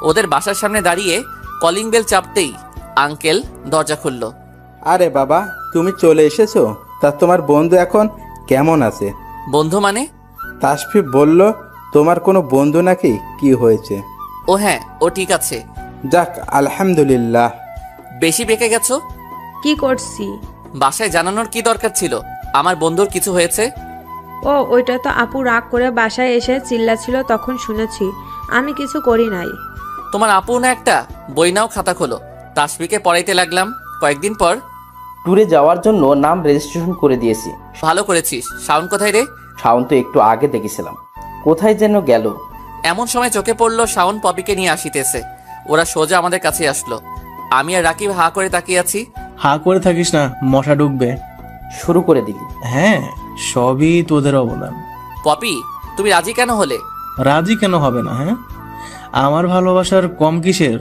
ওদের বাসার সামনে দাঁড়িয়ে কলিং বেল চাপতেই আঙ্কেল দরজা খুলল।
আরে বাবা, তুমি চলে এসেছো? তা তোমার বন্ধু এখন কেমন আছে?
বন্ধু মানে?
তাসফি বলল তোমার কোনো বন্ধু নাকি, কি হয়েছে?
ও হ্যাঁ, ও ঠিক আছে।
যাক আলহামদুলিল্লাহ।
বেশি বেঁকে গেছো?
কি করছি?
বাসায় জানানোর কি দরকার ছিল আমার বন্ধুর কিছু হয়েছে?
ও ওইটা তো আপু রাগ করে বাসায় এসে চিল্লাছিল, তখন শুনেছি, আমি কিছু করি নাই।
তোমার আপু না একটা? বই নাও, খাতা খোলো। তাসফিকে পড়াইতে লাগলাম। কয়েকদিন পর
ট্যুরে যাওয়ার জন্য নাম রেজিস্ট্রেশন করে দিয়েছি।
ভালো করেছিস। শাওন কোথায় রে?
শাওন তো একটু আগে দেখেছিলাম, কোথায় যেন গেল।
এমন সময় চোখে পড়লো শাওন পপিকে নিয়ে আসিতেছে। ওরা সোজা আমাদের কাছে আসলো। আমি আর রাকিব হা করে তাকিয়ে আছি।
হা করে থাকিস না, মশা ঢুকবে।
শুরু করে দিলি?
হ্যাঁ, সবই তোদের অবদান।
পপি, তুমি রাজি কেন হলে?
রাজি কেন হবে না? হ্যাঁ, আমার ভালোবাসার কম কিসের?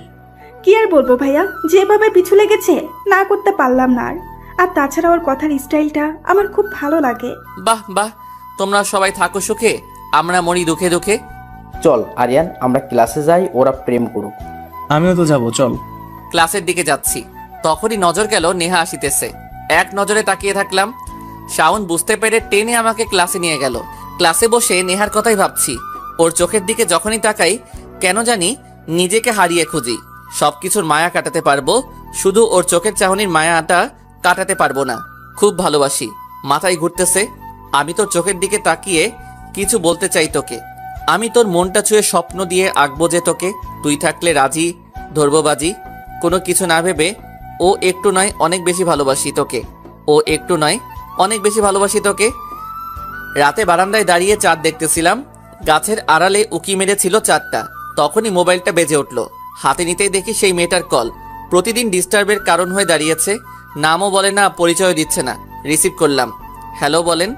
কি আর বলবো ভাইয়া, যেভাবে পিছু লেগেছে না করতে পারলাম না। আর তাছাড়া ওর কথার স্টাইলটা আমার খুব ভালো লাগে।
বাহ বাহ, তোমরা সবাই থাকো সুখে, আমরা মরি দুঃখে দুঃখে।
চল আরিয়ান, আমরা ক্লাসে যাই, ওরা প্রেম করুক।
আমিও তো যাবো, চল।
ক্লাসের দিকে যাচ্ছি, তখনই নজর গেল নেহা আসিতেছে। এক নজরে তাকিয়ে থাকলাম। শাওন বুঝতে পেরে টেনে আমাকে ক্লাসে নিয়ে গেল। ক্লাসে বসে নেহার কথাই ভাবছি। ওর চোখের দিকে যখনই তাকাই, কেন জানি নিজেকে হারিয়ে খুঁজি। সবকিছুর মায়া কাটাতে পারবো, শুধু ওর চোখের চাহনির মায়াটা কাটাতে পারবো না। খুব ভালোবাসি। মাথায় ঘুরতেছে। আমি তোর চোখের দিকে তাকিয়ে কিছু বলতে চাই তোকে। আমি তোর মনটা ছুঁয়ে স্বপ্ন দিয়ে আঁকবো যে তোকে। তুই থাকলে রাজি, ধরবো বাজি। কোনো কিছু না ভেবে ও একটু নয় অনেক বেশি ভালোবাসি তোকে। ও একটু নয় অনেক বেশি ভালোবাসি তোকে। রাতে বারান্দায় দাঁড়িয়ে চাঁদ দেখতেছিলাম। গাছের আড়ালে উকি মেরেছিল চাঁদটা। তখনই মোবাইলটা বেজে উঠল। হাতে নিতেই দেখি সেই মেয়েটার কল। প্রতিদিন ডিস্টার্বের কারণ হয়ে দাঁড়িয়েছে। নামও বলে না, পরিচয় দিচ্ছে না। রিসিভ করলাম। হ্যালো বলেন।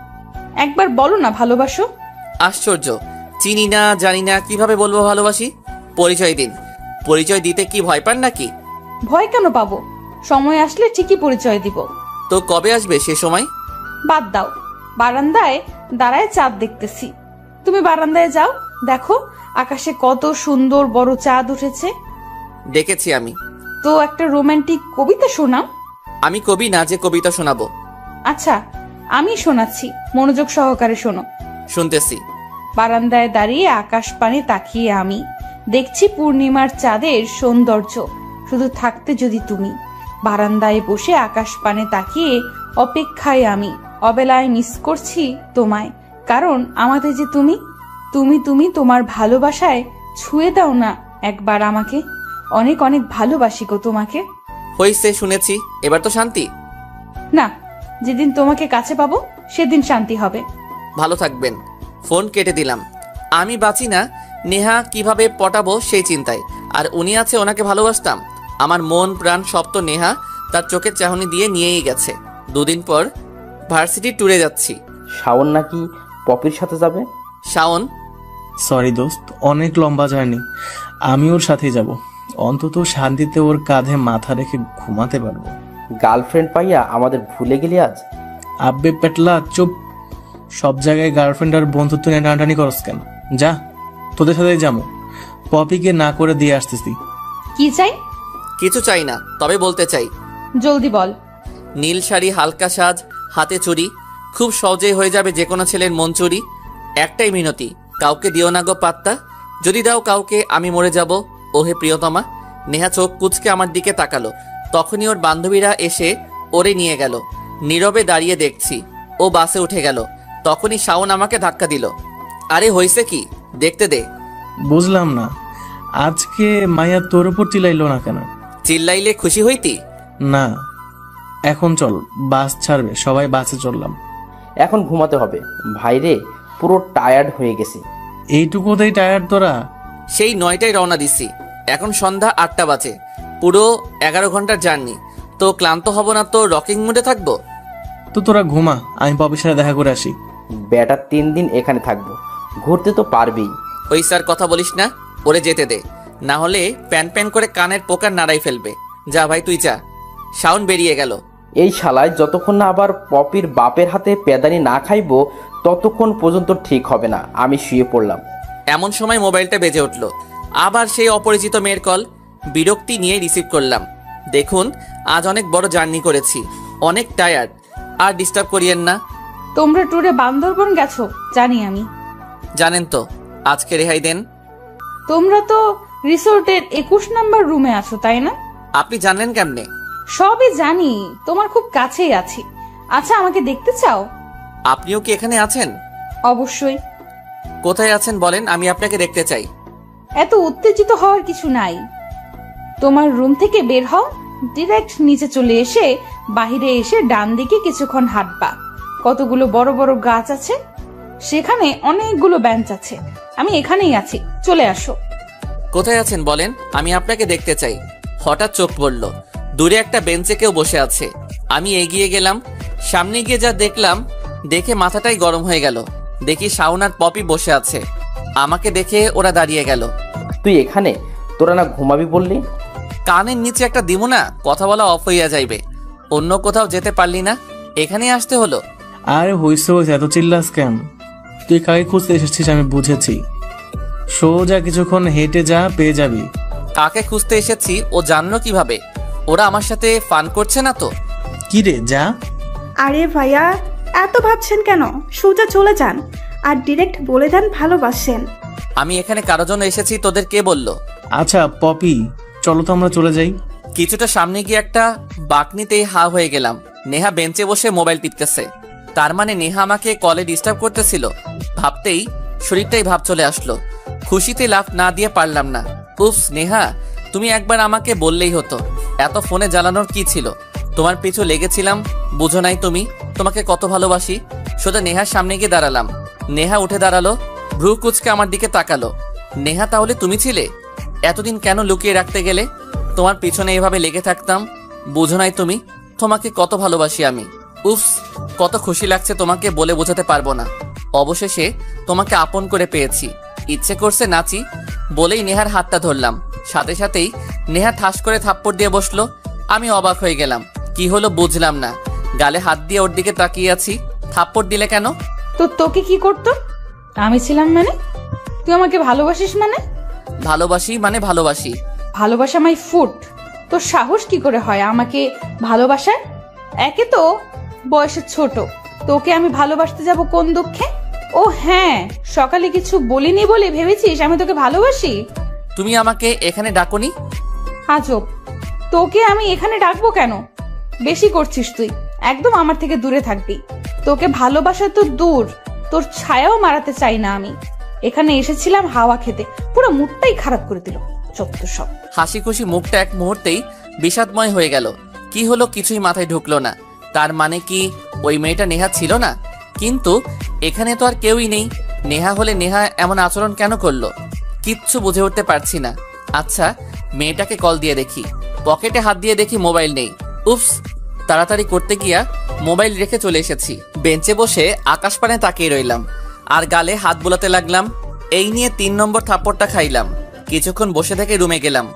একবার বলো না ভালোবাসো।
আশ্চর্য, চিনি না জানি না কিভাবে বলবো ভালোবাসি? পরিচয় দিন। পরিচয় দিতে কি ভয় পান নাকি?
ভয় কেন পাবো? সময় আসলে ঠিকই পরিচয় দিব।
তো কবে আসবে সে সময়?
বাদ দাও, বারান্দায় দাঁড়ায় চাঁদ দেখতেছি। তুমি বারান্দায় যাও, দেখো আকাশে কত সুন্দর বড় চাঁদ উঠেছে।
দেখেছি আমি।
তো একটা রোমান্টিক কবিতা শোনাও।
আমি কবি না যে কবিতা শোনাবো।
আচ্ছা, আমি শোনাচ্ছি, মনোযোগ সহকারে শোনো।
শুনতেছি।
বারান্দায় দাঁড়িয়ে আকাশ পানে তাকিয়ে আমি দেখছি পূর্ণিমার চাঁদের সৌন্দর্য। শুধু থাকতে যদি তুমি। বারান্দায় বসে আকাশ পানে তাকিয়ে অপেক্ষায় আমি অবেলায় মিস করছি তোমায়। কারণ আমাদের যে তুমি তুমি তুমি তোমার ভালোবাসায় ছুঁয়ে দাও না একবার আমাকে। অনেক অনেক ভালোবাসি গো তোমাকে।
হইছে, শুনেছি, এবার তো শান্তি।
না, যেদিন তোমাকে কাছে পাবো সেদিন শান্তি হবে।
ভালো থাকবেন। ফোন কেটে দিলাম। আমি বাঁচি না, নেহা কিভাবে পটাবো সেই চিন্তায়। আর উনি আছে ওনাকে ভালোবাসতাম। আমার মন প্রাণ সব তো নেহা তার চোখের চাহনি দিয়ে নিয়েই গেছে। দুদিন পর ভার্সিটি ট্যুরে যাচ্ছি।
শাওন নাকি পপির সাথে যাবে?
শাওন?
সরি দোস্ত, অনেক লম্বা জার্নি। আমি ওর সাথেই যাব। অন্তত শান্তিতে ওর কাঁধে মাথা রেখে ঘুমাতে পারবো।
গার্লফ্রেন্ড পাইয়া আমাদের ভুলে গেলি আজ?
আব্বে পেটলা চুপ। সব জায়গায় গার্লফ্রেন্ড আর বন্ধুত্ব নিয়ে টানাটানি করস কেন? যা, তোদের সাথে যাবো। পপিকে না করে দিয়ে আসতেছি।
কি চাই?
কিছু চাই না, তবে বলতে চাই।
জলদি বল।
নীল শাড়ি, হালকা সাজ, হাতে চুড়ি, খুব সহজেই হয়ে যাবে যে কোনো ছেলের মন চুরি। একটাই মিনতি, কাউকে দিও না গো পাত্তা। যদি দাও কাউকে আমি মরে যাব। ওহে প্রিয়তমা। নেহা চোখ কুচকে আমার দিকে তাকালো। তখনই ওর বান্ধবীরা এসে ওরে নিয়ে গেল। নীরবে দাঁড়িয়ে দেখছি। ও বাসে উঠে গেল। তখনই শাওন আমাকে ধাক্কা দিল। আরে হইছে কি, দেখতে দে।
বুঝলাম না, আজকে মায়া তোর উপর চিল্লাইলো না কেন?
চিল্লাইলে খুশি হইতি?
না, এখন চল, বাস ছাড়বে, সবাই বাসে চললাম।
এখন ঘুমাতে হবে ভাইরে, পুরো টায়ার্ড হয়ে গেছি।
এইটুকুতেই টায়ার্ড তোরা?
সেই 9টায় রওনা দিছি। এখন সন্ধ্যা 8টা বাজে। পুরো 11 ঘন্টার জার্নি। তো ক্লান্ত হব না তো রকিং মুডে থাকবো?
তো তোরা ঘুমা, আমি পপির সাথে দেখা করে আসি।
বেটা 3 দিন এখানে থাকবো, ঘুরতে তো পারবেই।
ওই স্যার কথা বলিস না, ওরে যেতে দে, না হলে প্যান প্যান করে কানের পোকার নাড়াই ফেলবে। যা ভাই তুই যা। শাওন বেরিয়ে গেল।
এই শালায় যতক্ষণ না আবার পপির বাপের হাতে পেদানি না খাইবো ততক্ষণ পর্যন্ত ঠিক হবে না। আমি শুয়ে পড়লাম।
এমন সময় মোবাইলটা বেজে উঠল। আবার সেই অপরিচিত মেয়ের কল। বিরক্তি নিয়ে রিসিভ করলাম। দেখুন, আজ অনেক বড় জার্নি করেছি, অনেক টায়ার্ড। আর ডিস্টার্ব করিয়েন না।
তোমরা ট্যুরে বান্দরবন গেছো জানি আমি।
জানেন তো, আজকে রেহাই দেন।
তোমরা তো রিসোর্টের 21 নম্বর রুমে আছো, তাই না?
আপনি জানলেন কেমনে?
সবই জানি, তোমার খুব কাছেই আছি। আচ্ছা, আমাকে দেখতে চাও?
আপনিও কি এখানে আছেন?
অবশ্যই।
কোথায় আছেন বলেন, আমি আপনাকে দেখতে চাই।
এত উত্তেজিত হওয়ার কিছু নাই। তোমার রুম থেকে বের হও, ডিরেক্ট নিচে চলে এসে বাহিরে এসে ডান দিকে কিছুক্ষণ হাঁটবা। কতগুলো বড় বড় গাছ আছে, সেখানে অনেকগুলো বেঞ্চ আছে। আমি এখানেই আছি, চলে আসো।
কোথায় আছেন বলেন, আমি আপনাকে দেখতে চাই। হঠাৎ চোখ পড়ল, দূরে একটা বেঞ্চে কেউ বসে আছে। আমি এগিয়ে গেলাম। সামনে গিয়ে যা দেখলাম, দেখে মাথাটাই গরম হয়ে গেল। দেখি শাওন আর পপি বসে আছে। আমাকে দেখে ওরা দাঁড়িয়ে গেল।
তুই এখানে? তোরা না ঘুমাবি বললি?
কানের নিচে একটা দিমু না, কথা বলা অফ হইয়া যাইবে। অন্য কোথাও যেতে পারলি না, এখানে আসতে হলো।
আরে হইছে হইছে, এত চিল্লাস কেন? তুই কাকে খুঁজতে এসেছিস আমি বুঝেছি। সোজা কিছুক্ষণ হেঁটে যা, পেয়ে যাবি।
কাকে খুঁজতে এসেছি ও জানলো কিভাবে? ওরা আমার সাথে ফান করছে না তো?
কি রে, যা।
আরে ভাইয়া, এত ভাবছেন কেন? সোজা চলে যান আর ডিরেক্ট বলে দেন ভালোবাসেন।
আমি এখানে কারো জন্য এসেছি, তোদের কে বললো?
আচ্ছা পপি, চলো তো আমরা চলে যাই।
কিছুটা সামনে গিয়ে একটা বাকনিতেই হা হয়ে গেলাম। নেহা বেঞ্চে বসে মোবাইল টিপতেছে। তার মানে নেহা আমাকে কলে ডিস্টার্ব করতেছিল। ভাবতেই শরীরটাই ভাব চলে আসলো। খুশিতে লাফ না দিয়ে পারলাম না। উফ নেহা, তুমি একবার আমাকে বললেই হতো। এত ফোনে জ্বালানোর কি ছিল? তোমার পিছু লেগেছিলাম, বুঝো নাই তুমি তোমাকে কত ভালোবাসি। সোজা নেহার সামনে গিয়ে দাঁড়ালাম। নেহা উঠে দাঁড়ালো, ভ্রু কুচকে আমার দিকে তাকালো। নেহা, তাহলে তুমি ছিলে? এতদিন কেন লুকিয়ে রাখতে গেলে? তোমার পিছনে এভাবে লেগে থাকতাম, বুঝো নাই তুমি তোমাকে কত ভালোবাসি আমি। উফস, কত খুশি লাগছে তোমাকে বলে বোঝাতে পারবো না। অবশেষে তোমাকে আপন করে পেয়েছি। ইচ্ছে করছে নাচি বলেই নেহার হাতটা ধরলাম। সাথে সাথেই নেহা ঠাস করে থাপ্পড় দিয়ে বসলো। আমি অবাক হয়ে গেলাম, কি হলো বুঝলাম না। গালে হাত দিয়ে ওর দিকে তাকিয়ে আছি। থাপ্পড় দিলে কেন?
তো তোকে কি করতো? আমি ছিলাম মানে? তুই আমাকে ভালোবাসিস মানে?
ভালোবাসি মানে ভালোবাসি।
ভালোবাসা মাই ফুট। তোর সাহস কি করে হয় আমাকে ভালোবাসার? একে তো বয়সে ছোট, তোকে আমি ভালোবাসতে যাব কোন দুঃখে? ও হ্যাঁ, সকালে কিছু বলিনি বলে ভেবেছিস আমি তোকে ভালোবাসি?
তুমি আমাকে এখানে ডাকোনি?
আজব, তোকে আমি এখানে ডাকবো কেন? বেশি করছিস তুই। একদম আমার থেকে দূরে থাকবি। তোকে ভালোবাসা তো দূর, তোর ছায়াও মারাতে চাই না আমি। এখানে এসেছিলাম হাওয়া খেতে, পুরো মুডটাই খারাপ করে দিল চত্ব সব।
হাসি খুশি মুখটা এক মুহূর্তেই বিষাদময় হয়ে গেল। কি হলো কিছুই মাথায় ঢুকলো না। তার মানে কি ওই মেয়েটা নেহা ছিল না? কিন্তু এখানে তো আর কেউই নেই। নেহা হলে নেহা এমন আচরণ কেন করলো? কিচ্ছু বুঝে উঠতে পারছি না। আচ্ছা, মেয়েটাকে কল দিয়ে দেখি। পকেটে হাত দিয়ে দেখি মোবাইল নেই। উফস, তাড়াতাড়ি করতে গিয়া মোবাইল রেখে চলে এসেছি। বেঞ্চে বসে আকাশপানে তাকিয়ে রইলাম আর গালে হাত বোলাতে লাগলাম। এই নিয়ে 3 নম্বর থাপ্পড়টা খাইলাম। কিছুক্ষণ বসে থেকে রুমে গেলাম।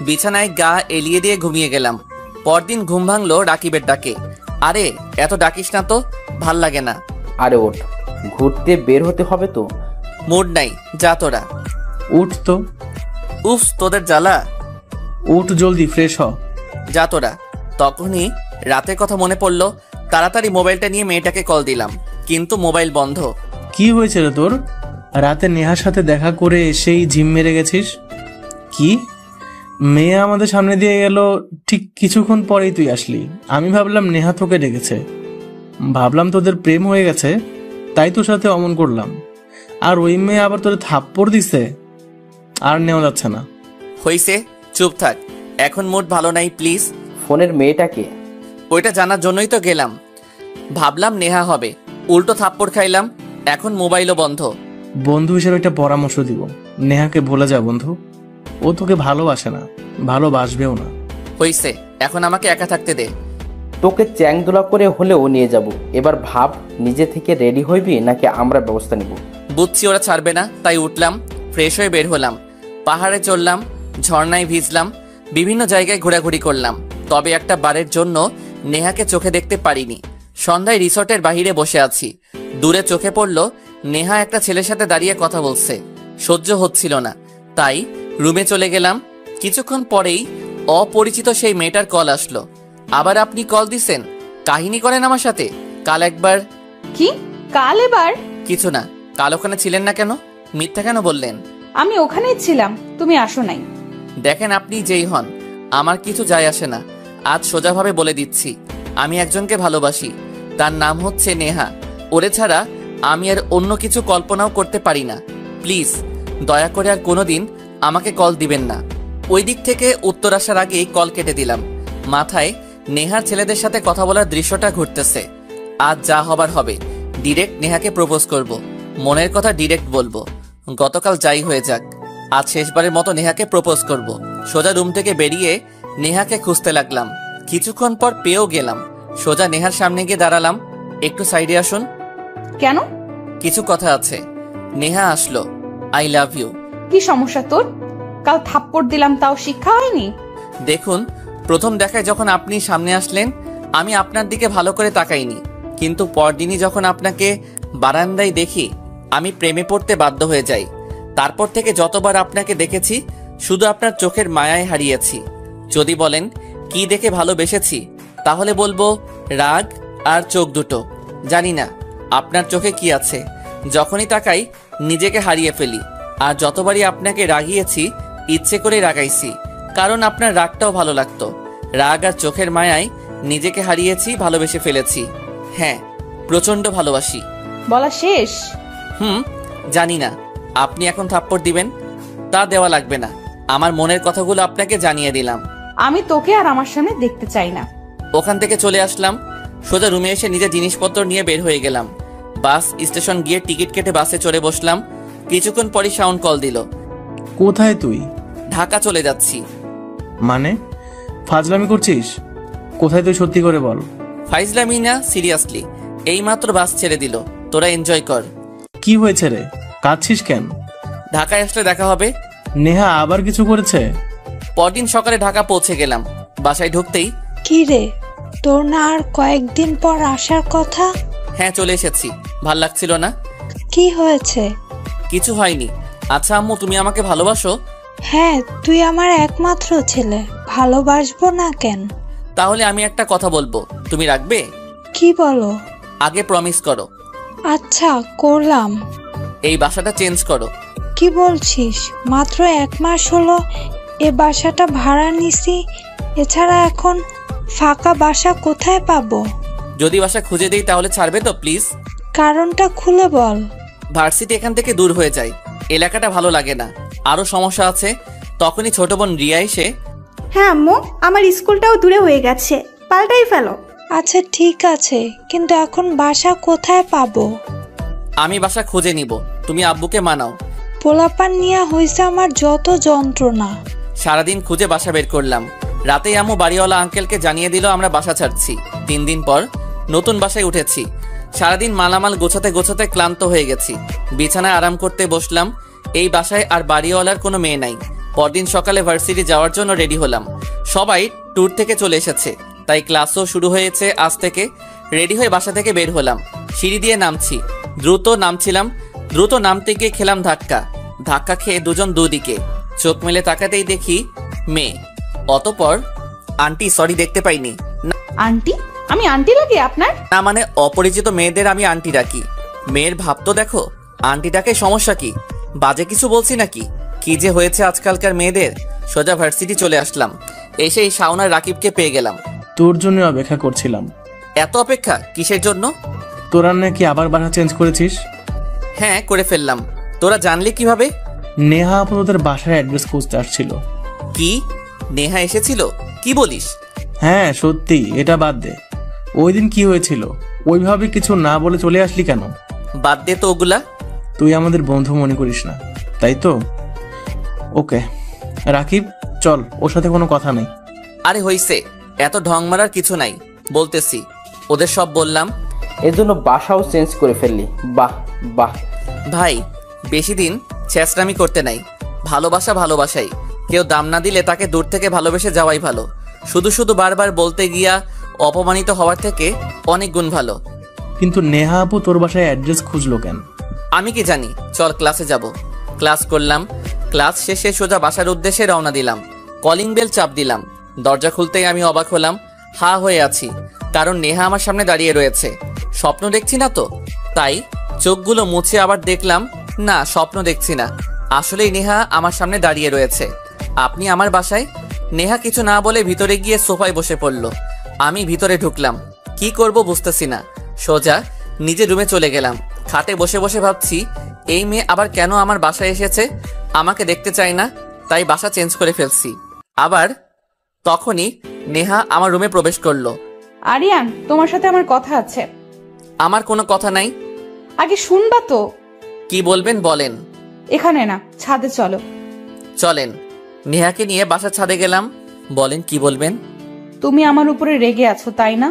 বিছানায় গা এলিয়ে দিয়ে ঘুমিয়ে গেলাম। পরদিন ঘুম ভাঙলো রাকিবের ডাকে। আরে এত ডাকিস না তো, ভাল লাগে না।
আরে ওঠ, ঘুরতে বের হতে হবে তো।
মুড নাই, যা তোরা।
উঠ তো।
উফ, তোদের জ্বালা।
উঠ জলদি, ফ্রেশ হ।
যা তোরা। তখনই রাতের কথা মনে পড়লো। তাড়াতাড়ি মোবাইলটা নিয়ে মেয়েটাকে কল দিলাম, কিন্তু মোবাইল বন্ধ।
কি হয়েছে রে তোর? রাতে নেহার সাথে দেখা করে এসেই ঝিম মেরে গেছিস? কি মেয়ে আমাদের সামনে দিয়ে গেল, ঠিক কিছুক্ষণ পরেই তুই আসলি। আমি ভাবলাম নেহা তোকে ডেকেছে, ভাবলাম তোদের প্রেম হয়ে গেছে, তাই তোর সাথে অমন করলাম। আর ওই মেয়ে আবার তোর থাপ্পড় দিছে। আর নেওয়া যাচ্ছে না।
হইছে, চুপ থাক। এখন মুড ভালো নাই, প্লিজ।
ফোনের মেয়েটাকে?
ওইটা জানার জন্যই তো গেলাম। ভাবলাম নেহা হবে, উল্টো থাপ্পড় খাইলাম। এখন মোবাইলও বন্ধ।
বন্ধু হিসেবে একটা পরামর্শ দিব, নেহাকে ভুলে যা বন্ধু। ও তোকে ভালোবাসে না, ভালোবাসবেও না।
হইছে, এখন আমাকে একা থাকতে দে।
তোকে চ্যাংদোলা করে হলেও নিয়ে যাব। এবার ভাব, নিজে থেকে রেডি হইবি নাকি আমরা ব্যবস্থা নিব?
বুঝছি ওরা ছাড়বে না, তাই উঠলাম, ফ্রেশ হয়ে বের হলাম। পাহাড়ে চললাম, ঝর্ণায় ভিজলাম, বিভিন্ন জায়গায় ঘোরাঘুরি করলাম। তবে একটা বারের জন্য নেহাকে চোখে দেখতে পারিনি। সন্ধ্যায় রিসর্টের বাহিরে বসে আছি। দূরে চোখে পড়ল নেহা একটা ছেলের সাথে দাঁড়িয়ে কথা বলছে। সহ্য হচ্ছিল না, তাই রুমে চলে গেলাম। কিছুক্ষণ পরেই অপরিচিত সেই মেয়েটার কল আসলো। আবার আপনি কল দিছেন? কাহিনী করেন আমার সাথে? কাল একবার।
কি কাল? এবার
কিছু না, কাল ওখানে ছিলেন না কেন? মিথ্যা কেন বললেন?
আমি ওখানেই ছিলাম, তুমি আসো নাই।
দেখেন, আপনি যেই হন আমার কিছু যায় আসে না। আজ সোজাভাবে বলে দিচ্ছি, আমি একজনকে ভালোবাসি। তার নাম হচ্ছে নেহা। ওরে ছাড়া আমি আর অন্য কিছু কল্পনাও করতে পারি না। প্লিজ দয়া করে আর কোনোদিন আমাকে কল দিবেন না। ওই দিক থেকে উত্তর আসার আগেই কল কেটে দিলাম। মাথায় নেহার ছেলেদের সাথে কথা বলার দৃশ্যটা ঘুরতেছে। আজ যা হবার হবে, ডিরেক্ট নেহাকে প্রপোজ করব। মনের কথা ডিরেক্ট বলবো। গতকাল যাই হয়ে যাক, আজ শেষবারের মতো নেহাকে প্রপোজ করব। সোজা রুম থেকে বেরিয়ে নেহাকে খুঁজতে লাগলাম। কিছুক্ষণ পর পেয়েও গেলাম। সোজা নেহার সামনে গিয়ে দাঁড়ালাম। একটু সাইডে আসুন।
কেন?
কিছু কথা আছে। নেহা আসলো। I love you.
কি সমস্যা তোর? কাল থাপ্পড় দিলাম, তাও শিক্ষা হয়নি?
দেখুন, প্রথম দেখায় যখন আপনি সামনে আসলেন আমি আপনার দিকে ভালো করে তাকাইনি, কিন্তু পরদিনই যখন আপনাকে বারান্দায় দেখি আমি প্রেমে পড়তে বাধ্য হয়ে যাই। তারপর থেকে যতবার আপনাকে দেখেছি শুধু আপনার চোখের মায়ায় হারিয়েছি। যদি বলেন কি দেখে ভালোবেসেছি, তাহলে বলবো রাগ আর চোখ দুটো। জানি না আপনার চোখে কি আছে, যখনই তাকাই নিজেকে হারিয়ে ফেলি। আর যতবারই আপনাকে রাগিয়েছি ইচ্ছে করে রাগাইছি, কারণ আপনার রাগটাও ভালো লাগতো। রাগ আর চোখের মায়ায় নিজেকে হারিয়েছি, ভালোবেসে ফেলেছি। হ্যাঁ, প্রচন্ড ভালোবাসি।
বলা শেষ?
জানি না আপনি এখন থাপ্পড় দিবেন, তা দেওয়া লাগবে না। আমার মনের কথাগুলো আপনাকে জানিয়ে দিলাম।
আমি তোকে আর আমার সামনে দেখতে চাই না।
ওখান থেকে চলে আসলাম। সোজা রুমে এসে নিজের জিনিসপত্র নিয়ে বের হয়ে গেলাম। বাস স্টেশন গিয়ে টিকিট কেটে বাসে চড়ে বসলাম। কিছুক্ষণ পরই সাউন্ড কল দিল।
কোথায় তুই?
ঢাকা চলে যাচ্ছি।
মানে ফাজলামি করছিস? কোথায় তুই, সত্যি করে বল।
ফাইজলামি না, সিরিয়াসলি। এইমাত্র বাস ছেড়ে দিল, তোরা এনজয় কর।
কি হয়েছে রে, কাঁদছিস কেন?
ঢাকায় আসলে দেখা হবে।
নেহা আবার কিছু করেছে?
পরদিন সকালে ঢাকা পৌঁছে গেলাম। বাসায় ঢুকতেই,
কি রে, তোর না আর কয়েকদিন পর আসার কথা?
হ্যাঁ চলে এসেছি। ভাল লাগছিল না?
কি হয়েছে?
কিছু হয়নি। আচ্ছা আম্মু, তুমি আমাকে ভালোবাসো?
হ্যাঁ, তুই আমার একমাত্র ছেলে, ভালোবাসবো না কেন?
তাহলে আমি একটা কথা বলবো, তুমি রাখবে?
কি বলো?
আগে প্রমিস করো।
আচ্ছা, করলাম।
এই বাসাটা চেঞ্জ করো।
কি বলছিস? মাত্র 1 মাস হলো এ বাসাটা ভাড়া নিছি, এছাড়া এখন ফাঁকা বাসা কোথায় পাবো?
যদি বাসা খুঁজে দিই তাহলে ছাড়বে তো প্লিজ?
কারণটা খুলে বল।
ভার্সিটি এখান থেকে দূর হয়ে যায়, এলাকাটা ভালো লাগে না, আরো সমস্যা আছে। তখনই ছোট বোন রিয়া এসে,
হ্যাঁ আম্মু, আমার স্কুলটাও দূরে হয়ে গেছে, পাল্টাই ফেলো।
আচ্ছা ঠিক আছে, কিন্তু এখন বাসা কোথায় পাবো?
আমি বাসা খুঁজে নিব, তুমি আব্বুকে মানাও।
পোলাপান নিয়ে হয়েছে আমার যত যন্ত্রণা।
সারাদিন খুঁজে বাসা বের করলাম। রাতেই আম্মু বাড়িওয়ালা আঙ্কেলকে জানিয়ে দিল আমরা বাসা ছাড়ছি। 3 দিন পর নতুন বাসায় উঠেছি। সারাদিন মালামাল গোছাতে গোছাতে ক্লান্ত হয়ে গেছি। বিছানায় আরাম করতে বসলাম। এই বাসায় আর বাড়িওয়ালার কোনো মেয়ে নাই। পরদিন সকালে ভার্সিটি যাওয়ার জন্য রেডি হলাম। সবাই ট্যুর থেকে চলে এসেছে, তাই ক্লাসও শুরু হয়েছে আজ থেকে। রেডি হয়ে বাসা থেকে বের হলাম। সিঁড়ি দিয়ে নামছি, দ্রুত নামছিলাম। দ্রুত নামতে গিয়ে খেলাম ধাক্কা। ধাক্কা খেয়ে দুজন দুদিকে। চোখ মেলে তাকাতেই দেখি মেয়ে। অতঃপর আন্টি, সরি দেখতে পাইনি।
আন্টি? আমি আন্টি লাগি আপনার?
না মানে অপরিচিত মেয়েদের আমি আন্টি ডাকি। মেয়ের ভাব তো দেখো। আন্টিটাকে সমস্যা কি? বাজে কিছু বলছি নাকি? কি যে হয়েছে আজকালকার মেয়েদের। সোজা ভার্সিটি চলে আসলাম। এসে এই শাওনার রাকিবকে পেয়ে গেলাম।
তোর জন্য অপেক্ষা করছিলাম।
এত অপেক্ষা কিসের জন্য?
তোরা নাকি আবার বাসা চেঞ্জ করেছিস?
হ্যাঁ করে ফেললাম। তোরা জানলি কিভাবে?
নেহা আপু তোদের বাসার অ্যাড্রেস খুঁজতে আসছিল।
কি? নেহা এসেছিল? কি বলিস?
হ্যাঁ সত্যি, এটা বাদ দে। ওই দিন কি হয়েছিল? ওইভাবে কিছু না বলে চলে আসলি কেন?
বাদ দে তো ওগুলা।
তুই আমাদের বন্ধু মনে করিস না, তাই তো? ওকে রাকিব, চল, ওর সাথে কোনো কথা নেই।
আরে হইছে, এত ঢং মারার কিছু নাই, বলতেছি। ওদের সব বললাম।
এর জন্য বাসাও চেঞ্জ করে ফেললি, বাহ বাহ।
ভাই বেশি দিন ছেঁচড়ামি করতে নাই। ভালোবাসা ভালোবাসাই। কেউ দাম না দিলে তাকে দূর থেকে ভালোবেসে যাওয়াই ভালো। শুধু শুধু বারবার বলতে গিয়া অপমানিত হওয়ার থেকে অনেক গুণ ভালো।
কিন্তু নেহা আপু তোর বাসায় অ্যাড্রেস খুঁজলো কেন?
আমি কি জানি। চল ক্লাসে যাব। ক্লাস করলাম। ক্লাস শেষে সোজা বাসার উদ্দেশ্যে রওনা দিলাম। কলিং বেল চাপ দিলাম। দরজা খুলতেই আমি অবাক হলাম। হা হয়ে আছি, কারণ নেহা আমার সামনে দাঁড়িয়ে রয়েছে। স্বপ্ন দেখছি না তো, তাই চোখগুলো মুছে আবার দেখলাম, না স্বপ্ন দেখছি না, আসলেই নেহা আমার সামনে দাঁড়িয়ে রয়েছে। আপনি আমার বাসায়? নেহা কিছু না বলে ভিতরে গিয়ে সোফায় বসে পড়ল। আমি ভিতরে ঢুকলাম। কি করব বুঝতেছি না। সোজা নিজের রুমে চলে গেলাম। খাটে বসে বসে ভাবছি, এই মেয়ে আবার কেন আমার বাসায় এসেছে? আমাকে দেখতে চায় না, তাই বাসা চেঞ্জ করে ফেলছি। আবার তখনই নেহা আমার রুমে প্রবেশ করলো।
আরিয়ান, তোমার সাথে আমার কথা আছে।
আমার কোনো কথা নাই।
আগে শুনবা তো।
কি বলবেন বলেন।
এখানে না, ছাদে চলো।
চলেন। নেহাকে নিয়ে বাসার ছাদে গেলাম। বলেন কি বলবেন।
তুমি আমার উপরে রেগে আছো তাই না?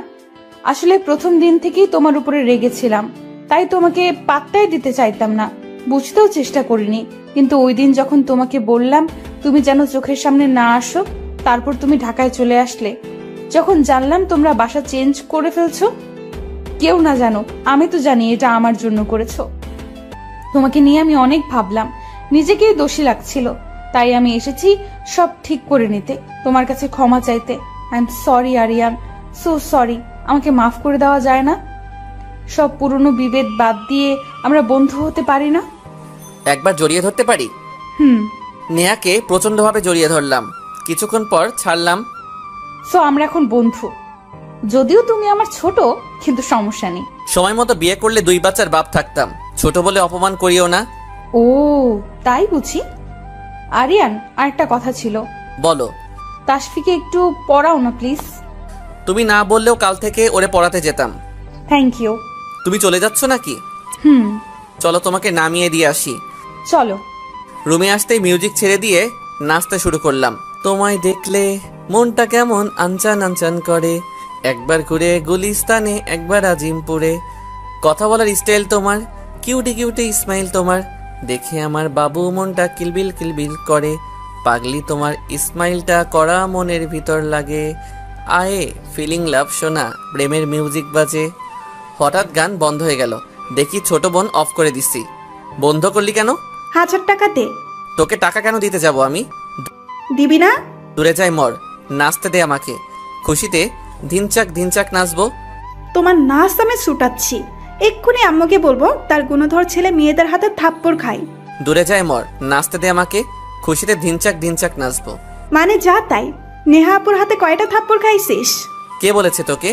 আসলে প্রথম দিন থেকেই তোমার উপরে রেগেছিলাম, তাই তোমাকে পাত্তাই দিতে চাইতাম না, বুঝতেও চেষ্টা করিনি। কিন্তু ওই দিন যখন তোমাকে বললাম তুমি যেন চোখের সামনে না আসো, তারপর তুমি ঢাকায় চলে আসলে। যখন জানলাম তোমরা বাসা চেঞ্জ করে ফেলছো, কেউ না জানো, আমি তো জানি এটা আমার জন্য করেছো। তোমাকে নিয়ে আমি অনেক ভাবলাম, নিজেকেই দোষী লাগছিল, তাই আমি এসেছি সব ঠিক করে নিতে, তোমার কাছে ক্ষমা চাইতে। I am sorry Aryan, so sorry. আমাকে মাফ করে দেওয়া যায় না? সব পুরনো বিভেদ বাদ দিয়ে আমরা বন্ধু হতে পারি না?
একবার জড়িয়ে ধরতে পারি? নেহাকে প্রচন্ডভাবে জড়িয়ে ধরলাম। কিছুক্ষণ পর ছাড়লাম।
সো আমরা এখন বন্ধু। যদিও তুমি আমার ছোট, কিন্তু সমস্যা নেই।
সময় মতো বিয়ে করলে 2 বাচ্চার বাপ থাকতাম। ছোট বলে অপমান করিও না।
ও তাই বুঝি। আরিয়ান, আরেকটা কথা ছিল।
বলো।
তাসফিকে একটু পড়াও না প্লিজ।
তুমি না বললেও কাল থেকে ওরে পড়াতে যেতাম।
Thank you.
তুমি চলে যাচ্ছ নাকি? চলো তোমাকে নামিয়ে দিয়ে আসি।
চলো।
রুমে আসতেই মিউজিক ছেড়ে দিয়ে নাচতে শুরু করলাম। তোমায় দেখলে মনটা কেমন আনচান আনচান করে, একবার ঘুরে গুলিস্তানে, একবার আজিমপুরে। কথা বলার স্টাইল তোমার, কিউটি কিউটি স্মাইল তোমার, দেখে আমার বাবু মনটা কিলবিল কিলবিল করে। পাগলি তোমার স্মাইলটা করা মনের ভিতর লাগে। আয়ে ফিলিং লাভ শোনা, প্রেমের মিউজিক বাজে। হঠাৎ গান বন্ধ হয়ে গেল, দেখি ছোট বোন অফ করে দিচ্ছি। বন্ধ করলি কেন?
1000 টাকা দে।
তোকে টাকা কেন দিতে যাব আমি?
দিবি না?
দূরে যাই মর, নাচতে দে আমাকে। খুশিতে ধিনচাক নাচবো।
তোমার নাচ আমি ছুটাচ্ছি। এক্ষুনি আম্মুকে বলবো তার গুণধর ছেলে মেয়েদের হাতে থাপ্পড় খায়।
দূরে যাই মর, নাচতে দে আমাকে। খুশিতে ধিনচাক নাচবো।
মানে যা তাই। নেহা আপুর হাতে কয়টা থাপ্পড় খাইছিস?
কে বলেছে তোকে?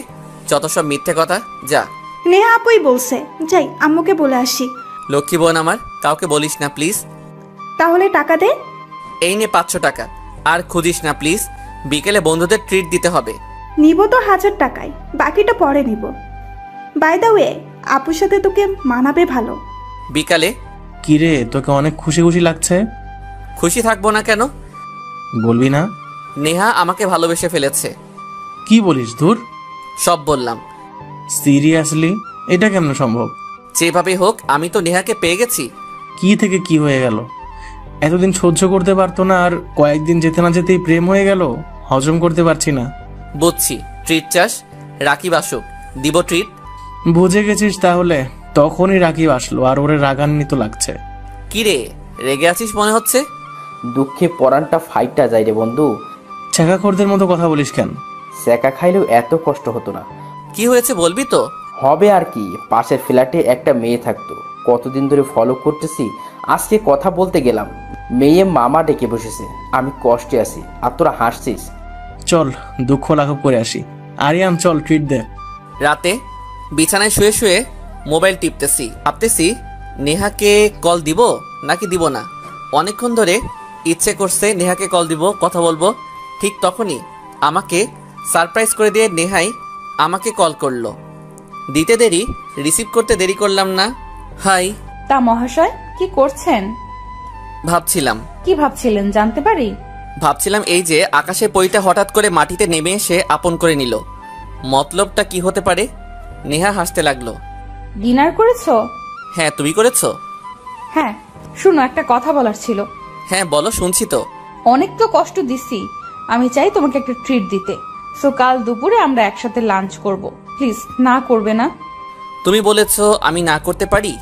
যত সব মিথ্যে কথা, যা।
নেহা আপুই বলছে। যাই আম্মুকে বলে আসি।
লক্ষ্মী বোন আমার, কাউকে বলিস না প্লিজ।
তাহলে টাকা দে।
এই নে 500 টাকা, আর খুঁজিস না প্লিজ। বিকেলে বন্ধুদের ট্রিট দিতে হবে।
নিব তো 1000 টাকায়, বাকিটা পরে নিব। বাই দ্য ওয়ে, আপুর সাথে তোকে মানাবে ভালো।
বিকালে?
কিরে, তোকে অনেক খুশি খুশি লাগছে।
খুশি থাকবো না কেন?
বলবি না?
নেহা আমাকে ভালোবেসে ফেলেছে।
কি বলিস? ধুর,
সব বললাম।
সিরিয়াসলি? এটা কেমন সম্ভব?
যেভাবে হোক আমি তো নেহাকে পেয়ে গেছি।
কি থেকে কি হয়ে গেল? এতদিন সহ্য করতে পারতো না, আর কয়েকদিন যেতে না যেতেই প্রেম হয়ে গেল। হজম করতে পারছি না।
বুঝছি, ট্রিট চাস। রাকিব আসুক, দিব ট্রিট।
বুঝে গেছিস তাহলে? তখনই রাকিব আসলো, আর ওরে রাগান্বিত লাগছে।
কি রে, রেগে আছিস মনে হচ্ছে?
দুঃখে পরানটা ফাইটটা যায় রে বন্ধু।
ছেঁকাখোরদের মতো কথা বলিস কেন?
সেকা খাইলেও এত কষ্ট হতো না।
কি হয়েছে বলবি তো?
হবে আর কি, পাশের ফ্ল্যাটে একটা মেয়ে থাকতো, কতদিন ধরে ফলো করতেছি। আজকে কথা বলতে গেলাম, মেয়ে মামা ডেকে বসেছে। আমি কষ্টে আছি, আর তোরা হাসছিস।
চল দুঃখ লাঘব করে আসি। আরিয়ান চল, ট্রিট দে।
রাতে বিছানায় শুয়ে শুয়ে মোবাইল টিপতেছি, ভাবতেছি নেহাকে কল দিব নাকি দিব না। অনেকক্ষণ ধরে ইচ্ছে করছে নেহাকে কল দিব, কথা বলবো। ঠিক তখনই আমাকে সারপ্রাইজ করে দিয়ে নেহাই আমাকে কল করলো। দিতে দেরি, রিসিভ করতে দেরি করলাম না। হাই।
তা মহাশয়, কি করছেন?
ভাবছিলাম।
কি ভাবছিলেন জানতে পারি?
ভাবছিলাম এই যে আকাশে পইটা হঠাৎ করে মাটিতে নেমে এসে আপন করে নিল, মতলবটা কি হতে পারে? নেহা হাসতে লাগলো।
ডিনার করেছো?
হ্যাঁ, তুমি করেছো?
হ্যাঁ। শুনো, একটা কথা বলার ছিল।
হ্যাঁ বলো, শুনছি তো।
অনেক তো কষ্ট দিছি, আমি চাই তোমাকে একটা ট্রিট দিতে। সো কাল দুপুরে আমরা একসাথে লাঞ্চ করব। প্লিজ না করবে না?
তুমি বলেছো, আমি না করতে পারি?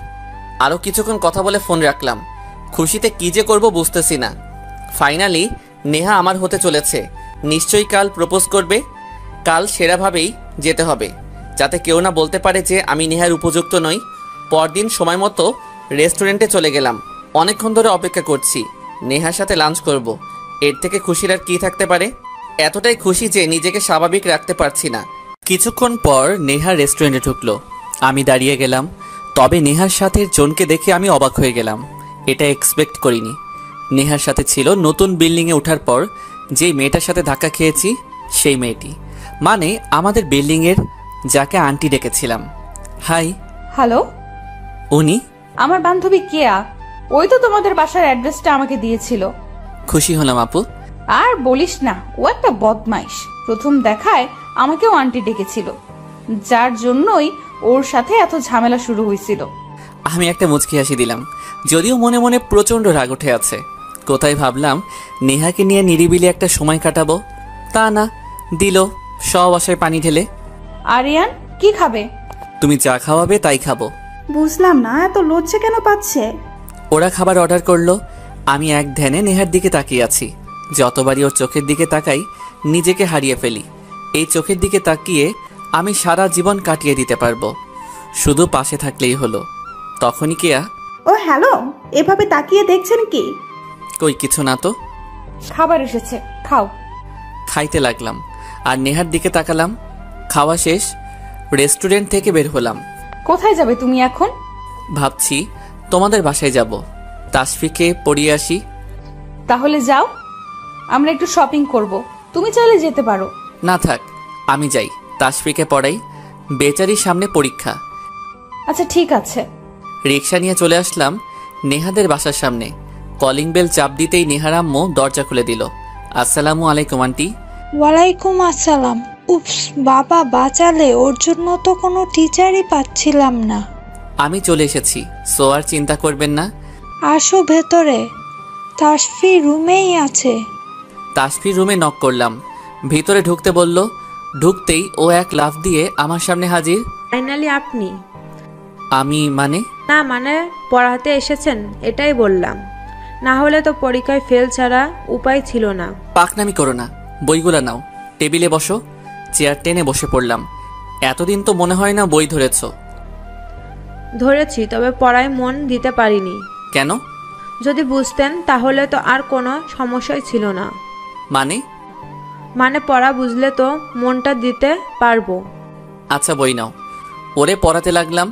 আরো কিছুক্ষণ কথা বলে ফোন রাখলাম। খুশিতে কি যে করব বুঝতেছি না। ফাইনালি নেহা আমার হতে চলেছে। নিশ্চয়ই কাল প্রপোজ করবে। কাল সেরাভাবেই যেতে হবে, যাতে কেউ না বলতে পারে যে আমি নেহার উপযুক্ত নই। পরদিন সময় মতো রেস্টুরেন্টে চলে গেলাম। অনেকক্ষণ ধরে অপেক্ষা করছি, নেহার সাথে লাঞ্চ করব। এর থেকে খুশির আর কি থাকতে পারে? এতটাই খুশি যে নিজেকে স্বাভাবিক রাখতে পারছি না। কিছুক্ষণ পর নেহা রেস্টুরেন্টে ঢুকলো, আমি দাঁড়িয়ে গেলাম। তবে নেহার সাথে জনকে দেখে আমি অবাক হয়ে গেলাম। এটা এক্সপেক্ট করিনি। নেহার সাথে ছিল নতুন বিল্ডিংয়ে ওঠার পর যেই মেয়েটার সাথে ধাক্কা খেয়েছি, সেই মেয়েটি, মানে আমাদের বিল্ডিংয়ের যাকে আন্টি ডেকেছিলাম। হাই।
হ্যালো।
উনি
আমার বান্ধবী কেয়া, ওই তো তোমাদের বাসার অ্যাড্রেসটা আমাকে দিয়েছিল।
খুশি হলাম আপু।
আর বলিস না, ও একটা বদমাইশ। প্রথম দেখায় আমাকেও আন্টি ডেকেছিল, যার জন্যই ওর সাথে এত ঝামেলা শুরু হয়েছিল।
আমি একটা মুচকি হাসি দিলাম, যদিও মনে মনে প্রচন্ড রাগ উঠে আছে। কোথায় ভাবলাম নেহাকে নিয়ে নিরিবিলি একটা সময় কাটাবো, তা না, দিল সব আশায় পানি ঢেলে।
আরিয়ান, কি খাবে?
তুমি যা খাওয়াবে তাই খাবো।
বুঝলাম না, এত লজ্জা কেন পাচ্ছে?
ওরা খাবার অর্ডার করলো, আমি এক ধ্যানে নেহার দিকে তাকিয়ে আছি। যতবারই ওর চোখের দিকে তাকাই নিজেকে হারিয়ে ফেলি। এই চোখের দিকে তাকিয়ে আমি সারা জীবন কাটিয়ে দিতে পারবো, শুধু পাশে থাকলেই হলো। তখনই কেয়া।
ও হ্যালো, এভাবে তাকিয়ে দেখছেন কি?
কই কিছু না তো।
খাবার এসেছে, খাও।
খাইতে লাগলাম আর নেহার দিকে তাকালাম। খাওয়া শেষ, রেস্টুরেন্ট থেকে বের হলাম।
কোথায় যাবে তুমি এখন?
ভাবছি তোমাদের বাসায় যাব, তাসফিকে পড়িয়ে আসি।
তাহলে যাও, আমরা একটু শপিং করব। তুমি চাইলে যেতে পারো।
না থাক, আমি যাই, তাসফিকে পড়াই, বেচারির সামনে পরীক্ষা।
আচ্ছা ঠিক আছে।
রিক্সা নিয়ে চলে আসলাম নেহাদের বাসার সামনে। কলিং বেল চাপ দিতেই নেহার আম্মু দরজা খুলে দিল। আসসালামু আলাইকুম আন্টি।
ওয়ালাইকুম আসসালাম। উপস, বাবা বাঁচালে, ওর জন্য তো কোনো টিচারই পাচ্ছিলাম না।
আমি চলে এসেছি, সো আর চিন্তা করবেন না।
আসো ভেতরে, তাসফি রুমেই আছে।
তাসফির রুমে নক করলাম, ভিতরে ঢুকতে বলল। ঢুকতেই ও এক লাফ দিয়ে আমার সামনে হাজির।
ফাইনালি আপনি?
আমি মানে?
না মানে পড়াতে এসেছেন এটাই বললাম, না হলে তো পরীক্ষায় ফেল ছাড়া উপায় ছিল না।
পাকনামি করো না, বইগুলা নাও, টেবিলে বসো। চেয়ার টেনে বসে পড়লাম। এতদিন তো মনে হয় না বই ধরেছ।
ধরেছি, তবে পড়ায় মন দিতে পারিনি।
কেন?
যদি বুঝতেন তাহলে তো আর কোনো সমস্যাই ছিল না।
মানে
পড়া বুঝলে তো মনটা দিতে পারবো।
আচ্ছা বই নাও। ওরে পড়াতে লাগলাম।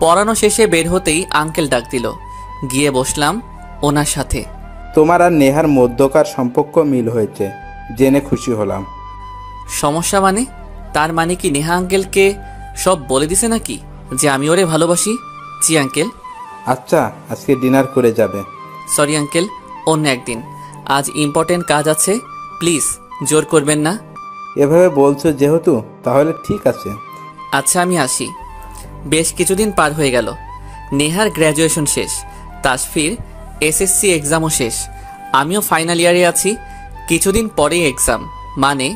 পড়ানো শেষে বের হতেই আঙ্কেল ডাক দিল। গিয়ে বসলাম ওনার সাথে।
তোমার আর নেহার মধ্যকার সম্পর্ক মিল হয়েছে জেনে খুশি হলাম।
সমস্যা মানে? তার মানে কি নেহা আঙ্কেলকে সব বলে দিছে নাকি যে আমি ওরে ভালোবাসি? জি আঙ্কেল।
আচ্ছা, আজকে ডিনার করে যাবে?
সরি আঙ্কেল, অন্য একদিন। আজ ইম্পর্টেন্ট কাজ আছে, প্লিজ জোর করবেন না।
এভাবে বলছো যেহেতু, তাহলে ঠিক আছে।
আচ্ছা আমি আসি। বেশ কিছুদিন পার হয়ে গেল। নেহার গ্র্যাজুয়েশন শেষ, তাসফির এসএসসি এক্সামও শেষ, আমিও ফাইনাল ইয়ারে আছি। কিছুদিন পরেই এক্সাম, মানে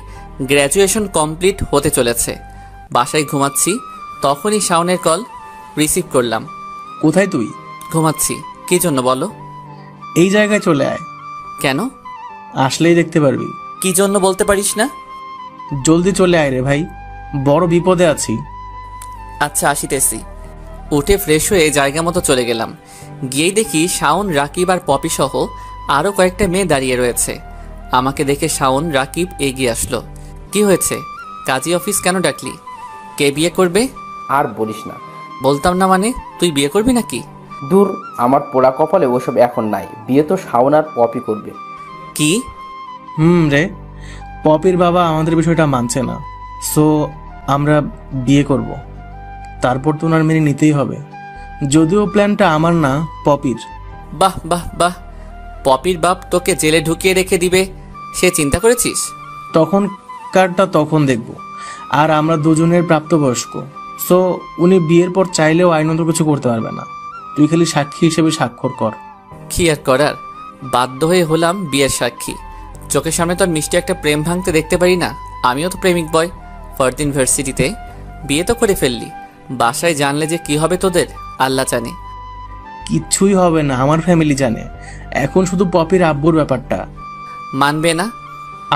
গ্র্যাজুয়েশন কমপ্লিট হতে চলেছে। বাসায় ঘুমাচ্ছি, তখনই শাওনের কল রিসিভ করলাম।
কোথায় তুই?
ঘুমাচ্ছি। কি জন্য বলো?
এই জায়গায় চলে আয়।
কেন?
আসলেই দেখতে পারবি।
কি জন্য বলতে পারিস না?
জলদি চলে আয় রে ভাই, বড় বিপদে আছি।
আচ্ছা আসিতেছি। উঠে ফ্রেশ হয়ে জায়গা মতো চলে গেলাম। গিয়েই দেখি শাওন, রাকিব আর পপি সহ আরও কয়েকটা মেয়ে দাঁড়িয়ে রয়েছে। আমাকে দেখে শাওন, রাকিব এগিয়ে আসলো। কি হয়েছে? কাজী অফিস কেন ডাকলি? কে বিয়ে করবে?
আর বলিস না।
বলতাম না মানে? তুই বিয়ে করবি নাকি?
দূর, আমার পোড়া কপালে ওসব এখন নাই। বিয়ে তো শাওন আর পপি করবে।
কি?
রে, পপির বাবা আমাদের বিষয়টা মানছে না, সো আমরা বিয়ে করব। তারপর তো ওনার মেনে নিতেই হবে, যদিও প্ল্যানটা আমার না, পপির।
বাহ বাহ বাহ, পপির বাপ তোকে জেলে ঢুকিয়ে রেখে দিবে সে চিন্তা করেছিস?
তখন কারটা তখন দেখব। আর আমরা দুজনের প্রাপ্তবয়স্ক, সো উনি বিয়ের পর চাইলেও আইনত কিছু করতে পারবে না। তুই খালি সাক্ষী হিসেবে স্বাক্ষর কর।
কি আর করার, বাধ্য হয়ে হলাম বিয়ের সাক্ষী। চোখের সামনে তো আর মিষ্টি একটা প্রেম ভাঙতে দেখতে পারি না। আমিও তো প্রেমিক বয়, ফার্স্ট ইউনিভার্সিটিতে। বিয়ে তো করে ফেললি, বাসায় জানলে যে কি হবে তোদের আল্লাহ জানে।
কিচ্ছুই হবে না, আমার ফ্যামিলি জানে। এখন শুধু পপির আব্বুর ব্যাপারটা।
মানবে না?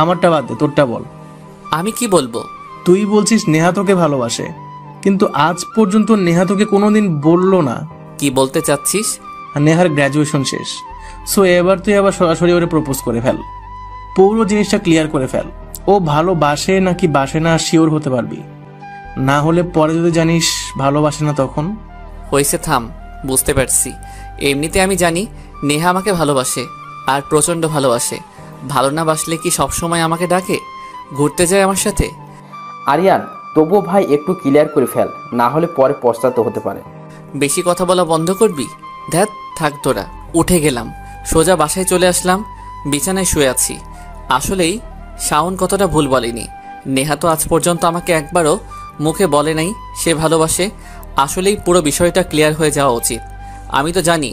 আমারটা বাদ দে, তোরটা বল।
আমি কি বলবো?
তুই বলছিস নেহা তোকে ভালোবাসে, কিন্তু আজ পর্যন্ত নেহা তোকে কোনোদিন বললো না।
কি বলতে চাচ্ছিস?
নেহার গ্র্যাজুয়েশন শেষ, সো এবার তুই আবার সরাসরি ওরে প্রপোজ করে ফেল। পুরো জিনিসটা ক্লিয়ার করে ফেল। ও ভালোবাসে নাকি বাসে না শিওর হতে পারবি, না হলে পরে যদি জানিস ভালোবাসে না তখন।
হয়েছে, থাম, বুঝতে পারছি। এমনিতে আমি জানি নেহা আমাকে ভালোবাসে, আর প্রচণ্ড ভালোবাসে। ভালো না বাসলে কি সবসময় আমাকে ডাকে, ঘুরতে যায় আমার সাথে?
আরিয়ান, তবুও ভাই একটু ক্লিয়ার করে ফেল, না হলে পরে পস্তাতে হতে পারে।
বেশি কথা বলা বন্ধ করবি? ধ্যাত, থাক তোরা। উঠে গেলাম, সোজা বাসায় চলে আসলাম। বিছানায় শুয়ে আছি। আসলেই শাওন কতটা ভুল বলেনি। নেহা তো আজ পর্যন্ত আমাকে একবারও মুখে বলে নাই সে ভালোবাসে। আসলেই পুরো বিষয়টা ক্লিয়ার হয়ে যাওয়া উচিত। আমি তো জানি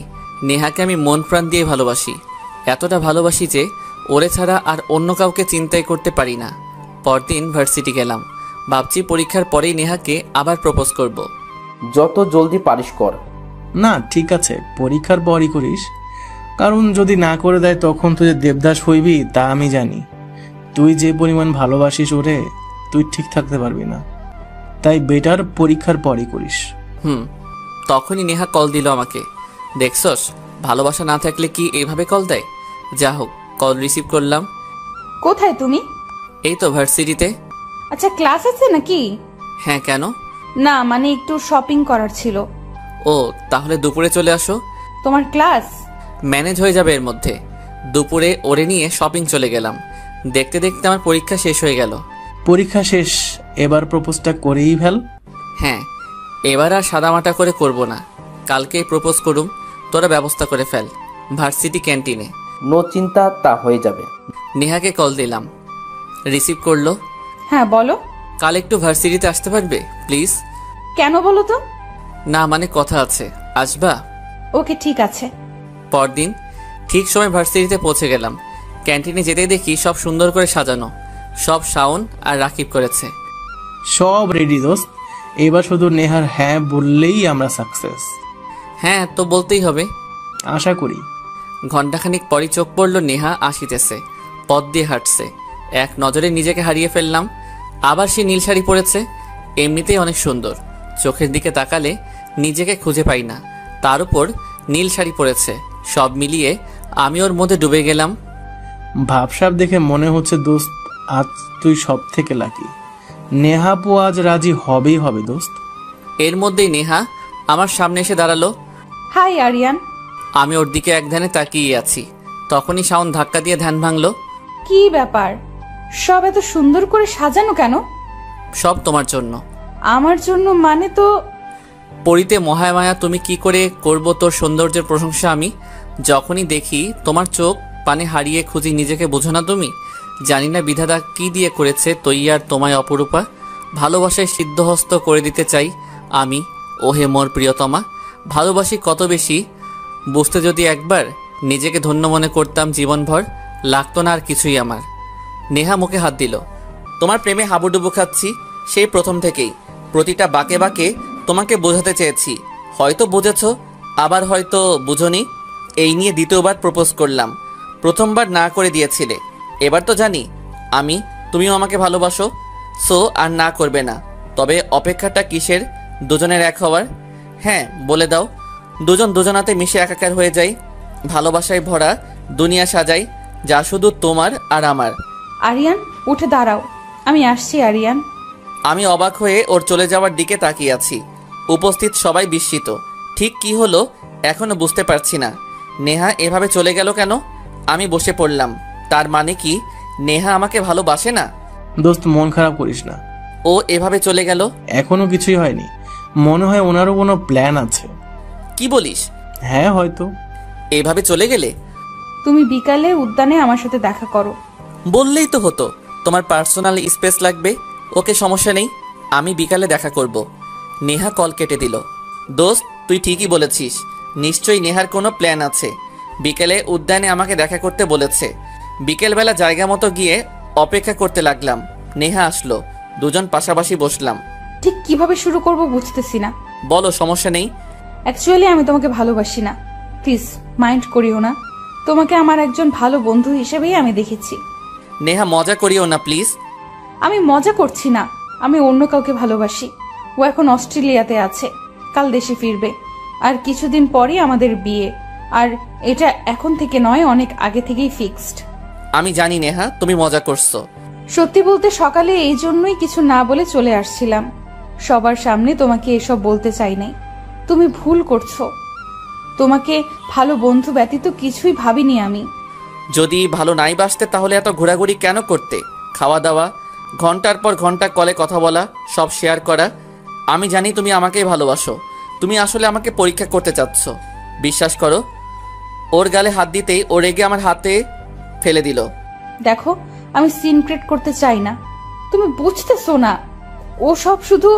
নেহাকে আমি মন প্রাণ দিয়ে ভালোবাসি, এতটা ভালোবাসি যে ওরে ছাড়া আর অন্য কাউকে চিন্তাই করতে পারি না। পরদিন ভার্সিটি গেলাম, ভাবছি পরীক্ষার পরেই নেহাকে আবার প্রপোজ করব।
যত জলদি পারিস কর।
না ঠিক আছে, পরীক্ষার পরই করিস, কারণ যদি না করে দেয় তখন তুই যে দেবদাস হইবি তা আমি জানি। তুই যে পরিমাণ ভালোবাসিস ওরে, তুই ঠিক থাকতে পারবি না। তাই বেটার পরীক্ষার পরই করিস।
তখনই নেহা কল দিল আমাকে। দেখছস, ভালোবাসা না থাকলে কি এইভাবে কল দেয়? যা হোক, কল রিসিভ করলাম।
কোথায় তুমি?
এই তো ভার্সিটিতে।
আচ্ছা, ক্লাস আছে নাকি?
হ্যাঁ, কেন?
না মানে একটু শপিং করার ছিল।
ও, তাহলে দুপুরে চলে আসো।
তোমার ক্লাস
ম্যানেজ হয়ে যাবে এর মধ্যে। দুপুরে ওরে নিয়ে শপিং চলে গেলাম। দেখতে দেখতে আমার পরীক্ষা শেষ হয়ে গেল।
পরীক্ষা শেষ, এবার প্রপোজটা করেই ফেল।
হ্যাঁ, এবার আর সাদামাটা করে করব না। কালকেই প্রপোজ করুম, তোরা ব্যবস্থা করে ফেল ভার্সিটি ক্যান্টিনে।
নো চিন্তা, তা হয়ে যাবে।
নেহাকে কল দিলাম, রিসিভ করলো।
হ্যাঁ বলো।
কাল একটু ভার্সিটিতে আসতে পারবে প্লিজ?
কেন বলো তো?
না মানে কথা আছে, আসবা?
ওকে ঠিক আছে।
পরদিন ঠিক সময় ভার্সিটিতে পৌঁছে গেলাম। ক্যান্টিনে যেতে দেখি সব সুন্দর করে সাজানো, সব শাওন আর রাকিব করেছে।
সব রেডি দোস্ত, এবার শুধু নেহার হ্যাঁ বললেই আমরা সাকসেস।
হ্যাঁ তো বলতেই হবে।
আশা করি।
ঘণ্টাখানিক পরই চোখ পড়ল নেহা আসিতেছে, পথ দিয়ে হাঁটছে। এক নজরে নিজেকে হারিয়ে ফেললাম। আবার সে নীল শাড়ি পরেছে, এমনিতেই অনেক সুন্দর। চোখের দিকে তাকালে নিজেকে খুঁজে পাই না, তার উপর নীল শাড়ি পরেছে। সব মিলিয়ে আমি ওর মধ্যে ডুবে গেলাম।
ভাবসাব দেখে মনে হচ্ছে দোস্ত আজ তুই সব থেকে লাকি। নেহাপু আজ রাজি হবেই হবে দোস্ত।
এর মধ্যেই নেহা আমার সামনে এসে দাঁড়ালো।
হাই আরিয়ান।
আমি ওর দিকে এক ধ্যানে তাকিয়ে আছি, তখনই শাওন ধাক্কা দিয়ে ধ্যান ভাঙলো।
কি ব্যাপার, সব এত সুন্দর করে সাজানো কেন?
সব তোমার জন্য।
আমার জন্য মানে তো?
পরিতে মহামায়া, তুমি কি করে করব তোর সৌন্দর্যের প্রশংসা আমি? যখনই দেখি তোমার চোখ পানে হারিয়ে খুঁজি নিজেকে, বোঝো না তুমি? জানি না বিধাতা কি দিয়ে করেছে তৈয়ার তোমায় অপরূপা। ভালোবাসায় সিদ্ধহস্ত করে দিতে চাই আমি, ওহে মোর প্রিয়তমা। ভালোবাসি কত বেশি, বুঝতে যদি একবার নিজেকে ধন্য মনে করতাম জীবনভর, লাগতো না আর কিছুই আমার। নেহা মুখে হাত দিল। তোমার প্রেমে হাবুডুবু খাচ্ছি সেই প্রথম থেকেই। প্রতিটা বাঁকে বাঁকে তোমাকে বোঝাতে চেয়েছি, হয়তো বুঝেছ, আবার হয়তো বুঝোনি। এই নিয়ে দ্বিতীয়বার প্রপোজ করলাম, প্রথমবার না করে দিয়েছিলে। এবার তো জানি আমি, তুমিও আমাকে ভালোবাসো, সো আর না করবে না। তবে অপেক্ষাটা কিসের দুজনের এক হওয়ার? হ্যাঁ বলে দাও, দুজন দুজনাতে মিশে একাকার হয়ে যাই, ভালোবাসায় ভরা দুনিয়া সাজাই, যা শুধু তোমার আর আমার।
আরিয়ান উঠে দাঁড়াও, আমি আসছি আরিয়ান।
আমি অবাক হয়ে ওর চলে যাওয়ার দিকে তাকিয়ে আছি। উপস্থিত সবাই বিস্মিত। ঠিক কি হলো এখনো বুঝতে পারছি না। নেহা এভাবে চলে গেল কেন? আমি বসে পড়লাম। তার মানে কি নেহা আমাকে ভালোবাসে না?
দোস্ত মন খারাপ করিস না,
ও এভাবে চলে গেল?
এখনো কিছুই হয়নি, মনে হয় ওনারও কোনো প্ল্যান আছে।
কি বলিস?
হ্যাঁ হয়তো।
এভাবে চলে গেলে?
তুমি বিকালে উদ্যানে আমার সাথে দেখা করো।
বললেই তো হতো, তোমার পার্সোনাল স্পেস লাগবে। ওকে সমস্যা নেই, আমি বিকালে দেখা করব। নেহা কল কেটে দিল। দোস্ত তুই ঠিকই বলেছিস, নিশ্চয়ই নেহার কোনো প্ল্যান আছে। বিকেলে উদ্যানে আমাকে দেখা করতে বলেছে। বিকেলবেলা জায়গা মতো গিয়ে অপেক্ষা করতে লাগলাম। নেহা আসলো, দুজন পাশাপাশি বসলাম।
ঠিক কিভাবে শুরু করব বুঝতেছি না।
বলো, সমস্যা নেই।
অ্যাকচুয়ালি আমি তোমাকে ভালোবাসি না, প্লিজ মাইন্ড করিও না। তোমাকে আমার একজন ভালো বন্ধু হিসেবেই আমি দেখেছি।
নেহা মজা করিও না প্লিজ।
আমি মজা করছি না, আমি অন্য কাউকে ভালোবাসি। ও এখন অস্ট্রেলিয়াতে আছে, কাল দেশে ফিরবে। আর কিছুদিন পরই আমাদের বিয়ে। আর এটা এখন থেকে নয়, অনেক আগে থেকেই ফিক্সড।
আমি জানি নেহা তুমি মজা করছো।
সত্যি বলতে সকালে এই জন্যই কিছু না বলে চলে আসছিলাম। সবার সামনে তোমাকে এসব বলতে চাই নাই। তুমি ভুল করছো। তোমাকে ভালো বন্ধু ব্যতীত কিছুই ভাবিনি আমি।
যদি ভালো নাই বাসতে তাহলে এত ঘোরাঘুরি কেন করতে? খাওয়া দাওয়া, ঘন্টার পর ঘন্টা কলে কথা বলা, সব শেয়ার করা। আমি জানি তুমি আমাকেই ভালোবাসো। তুমি আসলে আমাকে পরীক্ষা করতে চাচ্ছ। বিশ্বাস করো। ওর গালে হাত দিতেই ও রেগে আমার হাতে ফেলে দিল।
দেখো, আমি সিন ক্রিয়েট করতে চাই না, তুমি বুঝতেছো না। ও সব শুধু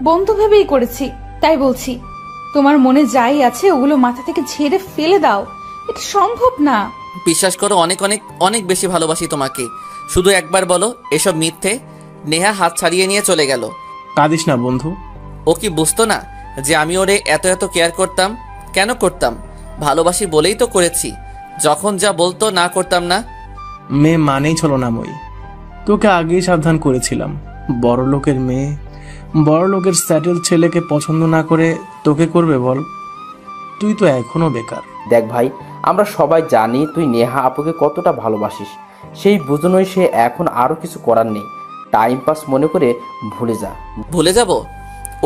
বন্ধু ভেবেই করেছি। তাই বলছি, তোমার মনে যাই আছে ওগুলো মাথা থেকে ঝেড়ে ফেলে দাও। এটা সম্ভব না।
বিশ্বাস করো, অনেক অনেক অনেক বেশি ভালোবাসি তোমাকে। শুধু একবার বলো এসব মিথ্যে। নেহা হাত ছাড়িয়ে নিয়ে চলে গেল।
কাঁদিস না বন্ধু।
ও কি বুঝতো না যে আমি ওরে এত এত কেয়ার করতাম? কেন করতাম? ভালোবাসি বলেই তো করেছি। যখন যা বলতো না করতাম না।
মেয়ে মানেই ছিল না মই। তোকে আগেই সাবধান করেছিলাম, বড় লোকের মেয়ে, বড় লোকের স্যাটেল ছেলেকে পছন্দ না করে তোকে করবে বল? তুই তো এখনো বেকার।
দেখ ভাই, আমরা সবাই জানি তুই নেহা আপুকে কতটা ভালোবাসিস। সেই বুঝনোই সে এখন আরও কিছু করার নেই। টাইম পাস মনে করে ভুলে যা।
ভুলে যাব?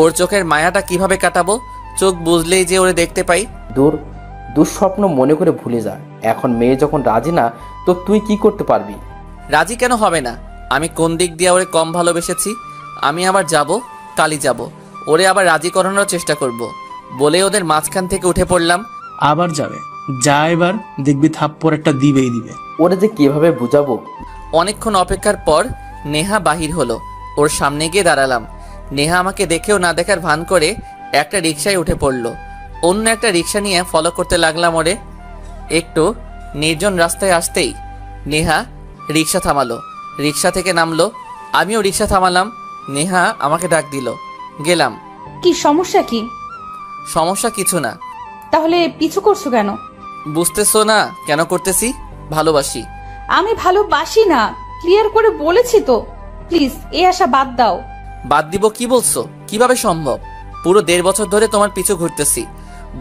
ওর চোখের মায়াটা কিভাবে কাটাবো? চোখ বুঝলেই যে ওরে দেখতে পাই।
দুঃস্বপ্ন মনে করে ভুলে যা। এখন মেয়ে যখন রাজি না, তো তুই কি করতে পারবি?
রাজি কেন হবে না? আমি কোন দিক দিয়ে ওরে কম ভালোবেসেছি? আমি আবার যাব, কালই যাব, ওরে আবার রাজি করানোর চেষ্টা করব বলে ওদের মাঝখান থেকে উঠে পড়লাম।
আবার যাবে? যা, এবার দেখবি থাপ্পড় একটা দিবেই দিবে।
ওরে যে কিভাবে বুঝাবো।
অনেকক্ষণ অপেক্ষার পর নেহা বাহির হলো। ওর সামনে গিয়ে দাঁড়ালাম। নেহা আমাকে দেখেও না দেখার ভান করে একটা রিকশায় উঠে পড়ল। অন্য একটা রিকশা নিয়ে ফলো করতে লাগলাম ওরে। একটু নির্জন রাস্তায় আসতেই নেহা রিকশা থামালো, রিকশা থেকে নামলো। আমিও রিকশা থামালাম। নেহা আমাকে ডাক দিল, গেলাম।
কি সমস্যা কি?
সমস্যা কিছু না।
তাহলে পিছু করছো কেন?
বুঝতেছো না কেন করতেছি? ভালোবাসি।
আমি ভালোবাসি না, ক্লিয়ার করে বলেছি তো। প্লিজ এই আশা বাদ দাও।
বাদ দিব? কি বলছো? কিভাবে সম্ভব? পুরো 1.5 বছর ধরে তোমার পিছু ঘুরতেছি।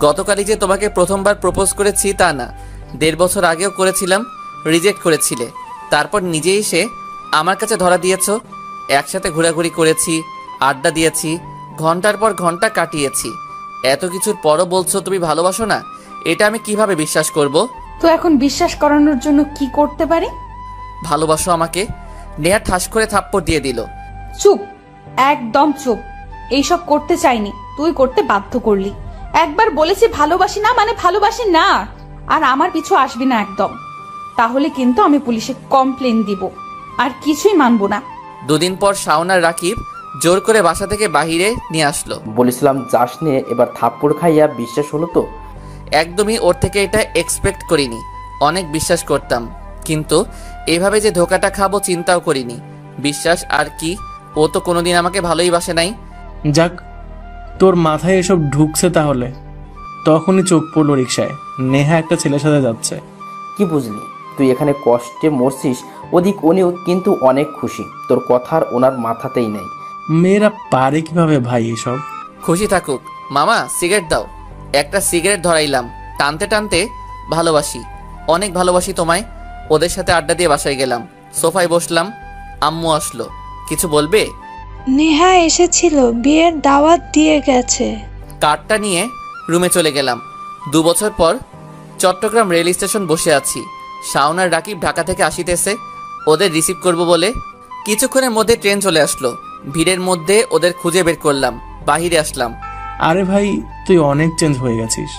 গতকালই যে তোমাকে প্রথমবার প্রপোজ করেছি তা না, 1.5 বছর আগেও করেছিলাম, রিজেক্ট করেছিলে। তারপর নিজে এসে আমার কাছে ধরা দিয়েছো। একসাথে ঘোরাঘুরি করেছি, আড্ডা দিয়েছি, ঘন্টার পর ঘন্টা কাটিয়েছি। এত কিছুর পরও বলছো তুমি ভালোবাসো না? এটা আমি কিভাবে বিশ্বাস করব?
তো এখন বিশ্বাস করানোর জন্য কি করতে পারি?
ভালোবাসো আমাকে? নেহা ঠাস করে থাপ্পড় দিয়ে দিল।
চুপ, একদম চুপ। এইসব করতে চাইনি, তুই করতে বাধ্য করলি। একবার বলেছি ভালোবাসি না মানে ভালোবাসি না। আর আমার পিছু আসবি না একদম, তাহলে কিন্তু আমি পুলিশে কমপ্লেন দিব। আর কিছুই মানবো না।
2 দিন পর শাওন আর রাকিব জোর করে বাসা থেকে বাহিরে নিয়ে আসলো।
বলেছিলাম যাস নিয়ে, এবার থাপ্পড় খাইয়া বিশ্বাস হলো তো?
একদমই ওর থেকে এটা এক্সপেক্ট করিনি। অনেক বিশ্বাস করতাম, কিন্তু এভাবে যে ধোকাটা খাবো চিন্তাও করিনি। বিশ্বাস আর কি, ও তো কোনোদিন আমাকে ভালোই বাসে নাই।
যাক, তোর মাথায় এসব ঢুকছে তাহলে। তখনই চোখ পড়লো রিকশায়, নেহা একটা ছেলের সাথে যাচ্ছে।
কি বুঝলি? তুই এখানে কষ্টে মরছিস, ওদিক উনিও কিন্তু অনেক খুশি। তোর কথার ওনার মাথাতেই নেই।
মেয়েরা পারে কিভাবে ভাই এসব?
খুশি থাকুক। মামা সিগারেট দাও। একটা সিগারেট ধরাইলাম, টানতে টানতে ভালোবাসি, অনেক ভালোবাসি তোমায়। ওদের সাথে আড্ডা দিয়ে বাসায় গেলাম, সোফায় বসলাম। আম্মু আসলো। কিছু বলবে?
নেহা এসেছিল, বিয়ের দাওয়াত দিয়ে গেছে।
কার্ডটা নিয়ে রুমে চলে গেলাম। 2 বছর পর চট্টগ্রাম রেল স্টেশন বসে আছি। শাওন আর রাকিব ঢাকা থেকে আসিতেছে ওদের রিসিভ করব বলে। কিছুক্ষণের মধ্যে ট্রেন চলে আসলো। ভিড়ের মধ্যে ওদের খুঁজে বের করলাম, বাহিরে আসলাম।
আরে ভাই, তুই অনেক চেঞ্জ হয়ে গেছিস।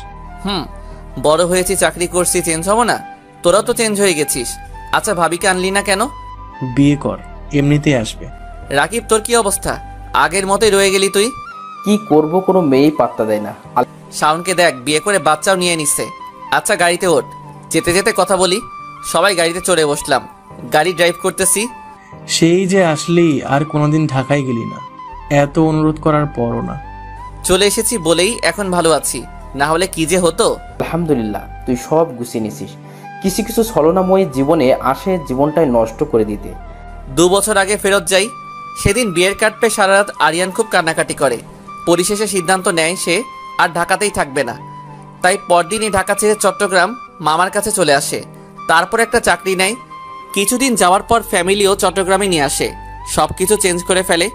বড় হয়েছি, চাকরি করছি, চেঞ্জ হবো না? তোরাও তো চেঞ্জ হয়ে গেছিস। আচ্ছা ভাবিকে আনলি না কেন?
বিয়ে কর, এমনিতেই আসবে।
রাকিব তোর কি অবস্থা? আগের মতোই রয়ে গেলি তুই।
কি করব, কোনো মেয়েই পাত্তা দেয় না।
শাওনকে দেখ, বিয়ে করে বাচ্চাও নিয়ে নিচ্ছে। আচ্ছা গাড়িতে ওঠ, যেতে যেতে কথা বলি। সবাই গাড়িতে চড়ে বসলাম। গাড়ি ড্রাইভ করতেছি।
সেই যে আসলি, আর কোনোদিন ঢাকায় গেলি না, এত অনুরোধ করার পরও না।
চলে এসেছি বলেই এখন ভালো আছি, না হলে কি যে হতো।
আলহামদুলিল্লাহ, তুই সব গুছিয়ে নিছিস। কিছু কিছু ছলনাময়ী জীবনে আসে জীবনটাই নষ্ট করে দিতে।
2 বছর আগে ফেরত যাই। সেদিন বিয়ের কার্ড পেয়ে সারা রাত আরিয়ান খুব কান্নাকাটি করে। পরিশেষে সিদ্ধান্ত নেয় সে আর ঢাকাতেই থাকবে না। তাই পরদিনই ঢাকা ছেড়ে চট্টগ্রাম মামার কাছে চলে আসে। তারপর একটা চাকরি নেয়। কিছুদিন যাওয়ার পর ফ্যামিলিও চট্টগ্রামে নিয়ে আসে, সব কিছু চেঞ্জ করে ফেলে।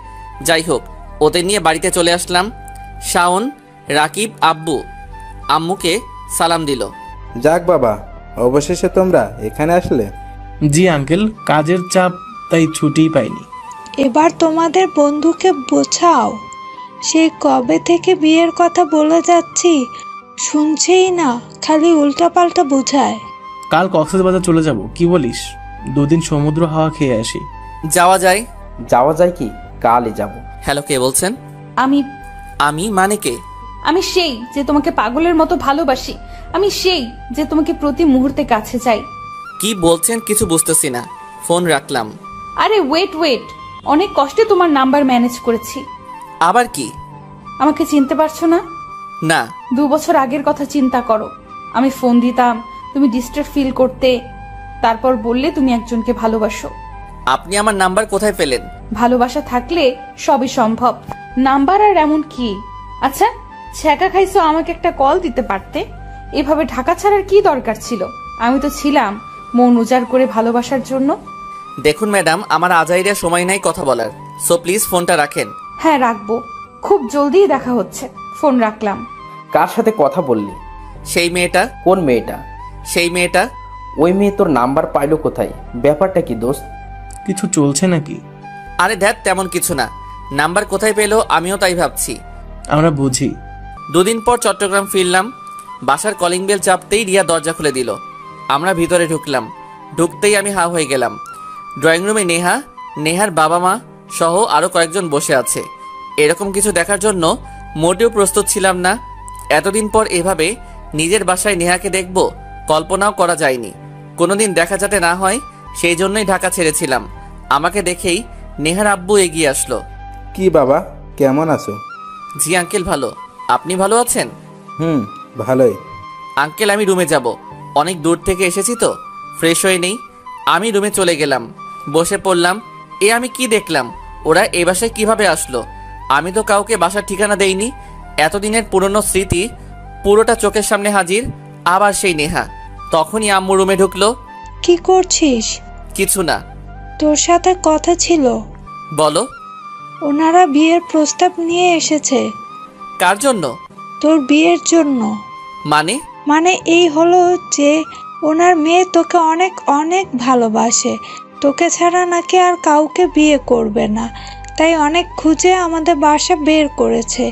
যাই হোক, ওদের নিয়ে বাড়িতে চলে আসলাম। শাওন, রাকিব, আব্বু আম্মুকে সালাম দিল।
যাক বাবা, অবশেষে তোমরা এখানে আসলে।
জি আঙ্কেল, কাজের চাপ, তাই ছুটিই পাইনি।
এবার তোমাদের বন্ধুকে বোঝাও, সে কবে থেকে বিয়ের কথা বলে যাচ্ছি, শুনছেই না, খালি উল্টাপাল্টা বোঝায়।
কাল কক্সবাজার চলে যাব, কি বলিস? 2 দিন সমুদ্র হাওয়া খেয়ে আসি।
যাওয়া যায়।
যাওয়া যায় কি? কালই যাব।
হ্যালো, কে বলছেন?
আমি
মানে কে?
আমি সেই যে তোমাকে পাগলের মতো ভালোবাসি। আমি সেই যে তোমাকে প্রতি মুহূর্তে কাছে চাই।
কি বলছেন কিছু বুঝতেছি না। ফোন রাখলাম।
আরে ওয়েট, অনেক কষ্টে তোমার নাম্বার ম্যানেজ করেছি।
আবার কি?
আমাকে চিনতে পারছো না?
না।
2 বছর আগের কথা চিন্তা করো। আমি ফোন দিতাম, তুমি ডিস্টার্ব ফিল করতে, তারপর বললে তুমি একজনকে ভালোবাসো।
আপনি আমার নাম্বার কোথায় পেলেন?
ভালোবাসা থাকলে সবই সম্ভব। নাম্বার আর এমন কি? আচ্ছা, ছ্যাঁকা খাইছো, আমাকে একটা কল দিতে পারতে। এভাবে ঢাকা ছাড়ার কি দরকার ছিল? আমি তো ছিলাম মন উজাড় করে ভালোবাসার জন্য।
দেখুন ম্যাডাম, আমার আজাইরা সময় নাই কথা বলার, সো প্লিজ ফোনটা রাখেন।
হ্যাঁ রাখবো, খুব জলদি দেখা হচ্ছে। ফোন রাখলাম।
কার সাথে কথা বললি?
সেই মেয়েটা।
কোন মেয়েটা?
সেই মেয়েটা।
ওই মেয়ে তোর নাম্বার পাইলো কোথায়? ব্যাপারটা কি দোস্ত?
কিছু চলছে নাকি?
আরে ধ্যাত, তেমন কিছু না। নাম্বার কোথায় পেলো আমিও তাই ভাবছি।
আমরা বুঝি।
2 দিন পর চট্টগ্রাম ফিরলাম। বাসার কলিং বেল চাপতেই রিয়া দরজা খুলে দিল। আমরা ভিতরে ঢুকলাম। ঢুকতেই আমি হা হয়ে গেলাম। ড্রয়িং রুমে নেহার বাবা মা সহ আরো কয়েকজন বসে আছে। এরকম কিছু দেখার জন্য মোটেও প্রস্তুত ছিলাম না। এতদিন পর এভাবে নিজের বাসায় নেহাকে দেখব কল্পনাও করা যায়নি। কোনোদিন দেখা যাতে না হয় সেই জন্যই ঢাকা ছেড়েছিলাম। আমাকে দেখেই নেহার আব্বু এগিয়ে আসলো।
কি বাবা, কেমন আছো?
জি আঙ্কেল, ভালো। আপনি ভালো আছেন?
ভালোই।
আঙ্কেল, আমি রুমে যাব। অনেক দূর থেকে এসেছি তো, ফ্রেশ হয়ে নেই। আমি রুমে চলে গেলাম, বসে পড়লাম। আমি কি দেখলাম, ওরা এই বাসায় কিভাবে আসলো? আমি তো কাউকে বাসার ঠিকানা দেইনি। এতদিনের পুরনো স্মৃতি পুরোটা চোখের সামনে হাজির। আবার সেই নেহা। তখনই আম্মু রুমে ঢুকলো।
কি করছিস?
কিছু না।
তোর সাথে কথা ছিল।
বলো।
ওনারা বিয়ের প্রস্তাব নিয়ে এসেছে।
কার জন্য?
তোর বিয়ের জন্য।
মানে
এই হলো যে ওনার মেয়ে তোকে অনেক অনেক ভালোবাসে, তোকে ছাড়া নাকি আর কাউকে বিয়ে করবে না, তাই অনেক খুঁজে আমাদের বাসা বের করেছে।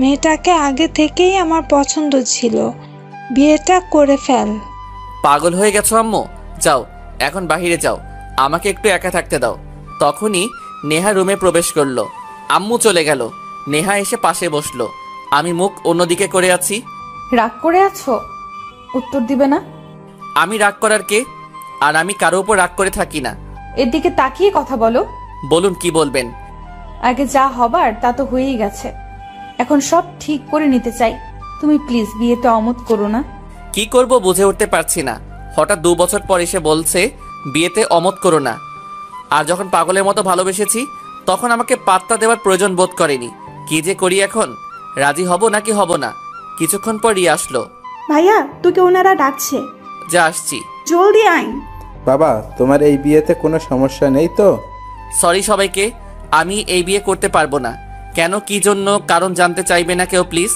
মেয়েটাকে আগে থেকেই আমার পছন্দ ছিল, বিয়েটা করে ফেল।
পাগল হয়ে গেছো আম্মু? যাও এখন বাহিরে যাও, আমাকে একটু একা থাকতে দাও। তখনই নেহা রুমে প্রবেশ করলো। আম্মু চলে গেল। নেহা এসে পাশে বসলো। আমি মুখ অন্যদিকে করে আছি।
রাগ করে আছো? উত্তর দিবে না?
আমি রাগ করার কে? আর আমি কারো উপর রাগ করে থাকি না।
এর দিকে তাকিয়ে কথা বলো।
বলুন, কি বলবেন?
আগে যা হবার তা তো হয়েই গেছে, এখন সব ঠিক করে নিতে চাই। তুমি প্লিজ বিয়েতে অমত করো না।
কি করব বুঝে উঠতে পারছি না। হঠাৎ 2 বছর পর এসে বলছে বিয়েতে অমত করো না। আর যখন পাগলের মতো ভালোবেসেছি তখন আমাকে পাত্তা দেওয়ার প্রয়োজন বোধ করেনি। কি যে করি এখন, রাজি হব নাকি হব না? কিছুক্ষণ পর রিয়া আসলো।
ভাইয়া, তোকে ওনারা ডাকছে।
যা আসছি।
জলদি আয়।
বাবা, তোমার এই বিয়েতে কোনো সমস্যা নেই তো?
সরি সবাইকে, আমি এই বিয়ে করতে পারবো না। কেন, কি জন্য, কারণ জানতে চাইবে না কেউ প্লিজ।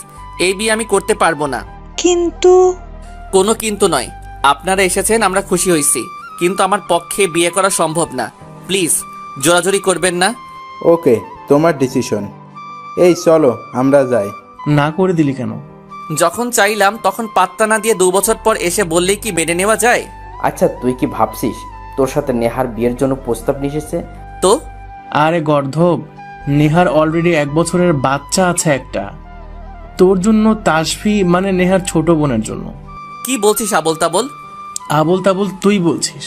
এই বিয়ে আমি করতে পারবো না।
কিন্তু?
কোনো কিন্তু নয়। আপনারা এসেছেন, আমরা খুশি হয়েছি, কিন্তু আমার পক্ষে বিয়ে করা সম্ভব না। প্লিজ জোরাজোরি করবেন না।
ওকে, তোমার ডিসিশন। এই চলো আমরা যাই।
না করে দিলি কেন?
যখন চাইলাম তখন পাত্তা না দিয়ে 2 বছর পর এসে বললেই কি মেনে নেওয়া যায়?
আচ্ছা, তুই কি ভাবছিস তোর সাথে নেহার বিয়ের জন্য প্রস্তাব নিয়ে এসেছে?
তো
আরে গর্ধব, নেহার অলরেডি 1 বছরের বাচ্চা আছে একটা। তোর জন্য তাসফি মানে নেহার ছোট বোনের জন্য।
কি বলছিস আবল তাবল?
আবল তাবল তুই বলছিস?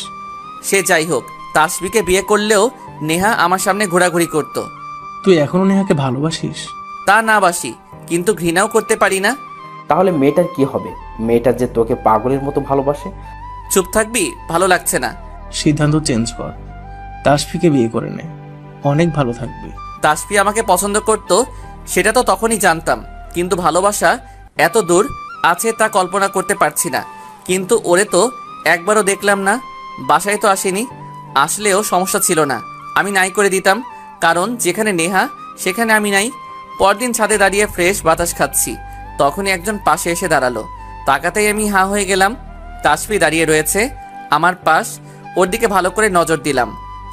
সে যাই হোক, তাসফিকে বিয়ে করলেও নেহা আমার সামনে ঘোরাঘুরি করত।
তুই এখনো নেহাকে ভালোবাসিস?
তা না বাসি, কিন্তু ঘৃণাও করতে পারি না।
তাহলে মেয়েটার কি হবে? মেয়েটার যে তোকে পাগলের মতো ভালোবাসে।
চুপ থাকবি? ভালো লাগছে না।
সিদ্ধান্ত চেঞ্জ কর, তাসফিকে বিয়ে করে নে, অনেক ভালো থাকবি।
তাসফি আমাকে পছন্দ করত সেটা তো তখনই জানতাম, কিন্তু ভালোবাসা এত দূর আছে তা কল্পনা করতে পারছি না। কিন্তু ওরে তো একবারও দেখলাম না, বাসায় তো আসেনি। আসলেও সমস্যা ছিল না, আমি নাই করে দিতাম, কারণ যেখানে নেহা সেখানে আমি নাই। পরদিন ছাদে দাঁড়িয়ে ফ্রেশ বাতাস খাচ্ছি, তখনই একজন পাশে এসে দাঁড়ালো। তাকাতেই আমি হাঁ হয়ে গেলাম। তাসফি দাঁড়িয়ে রয়েছে আমার পাশ, ওর দিকে ভালো করে নজর দিলাম।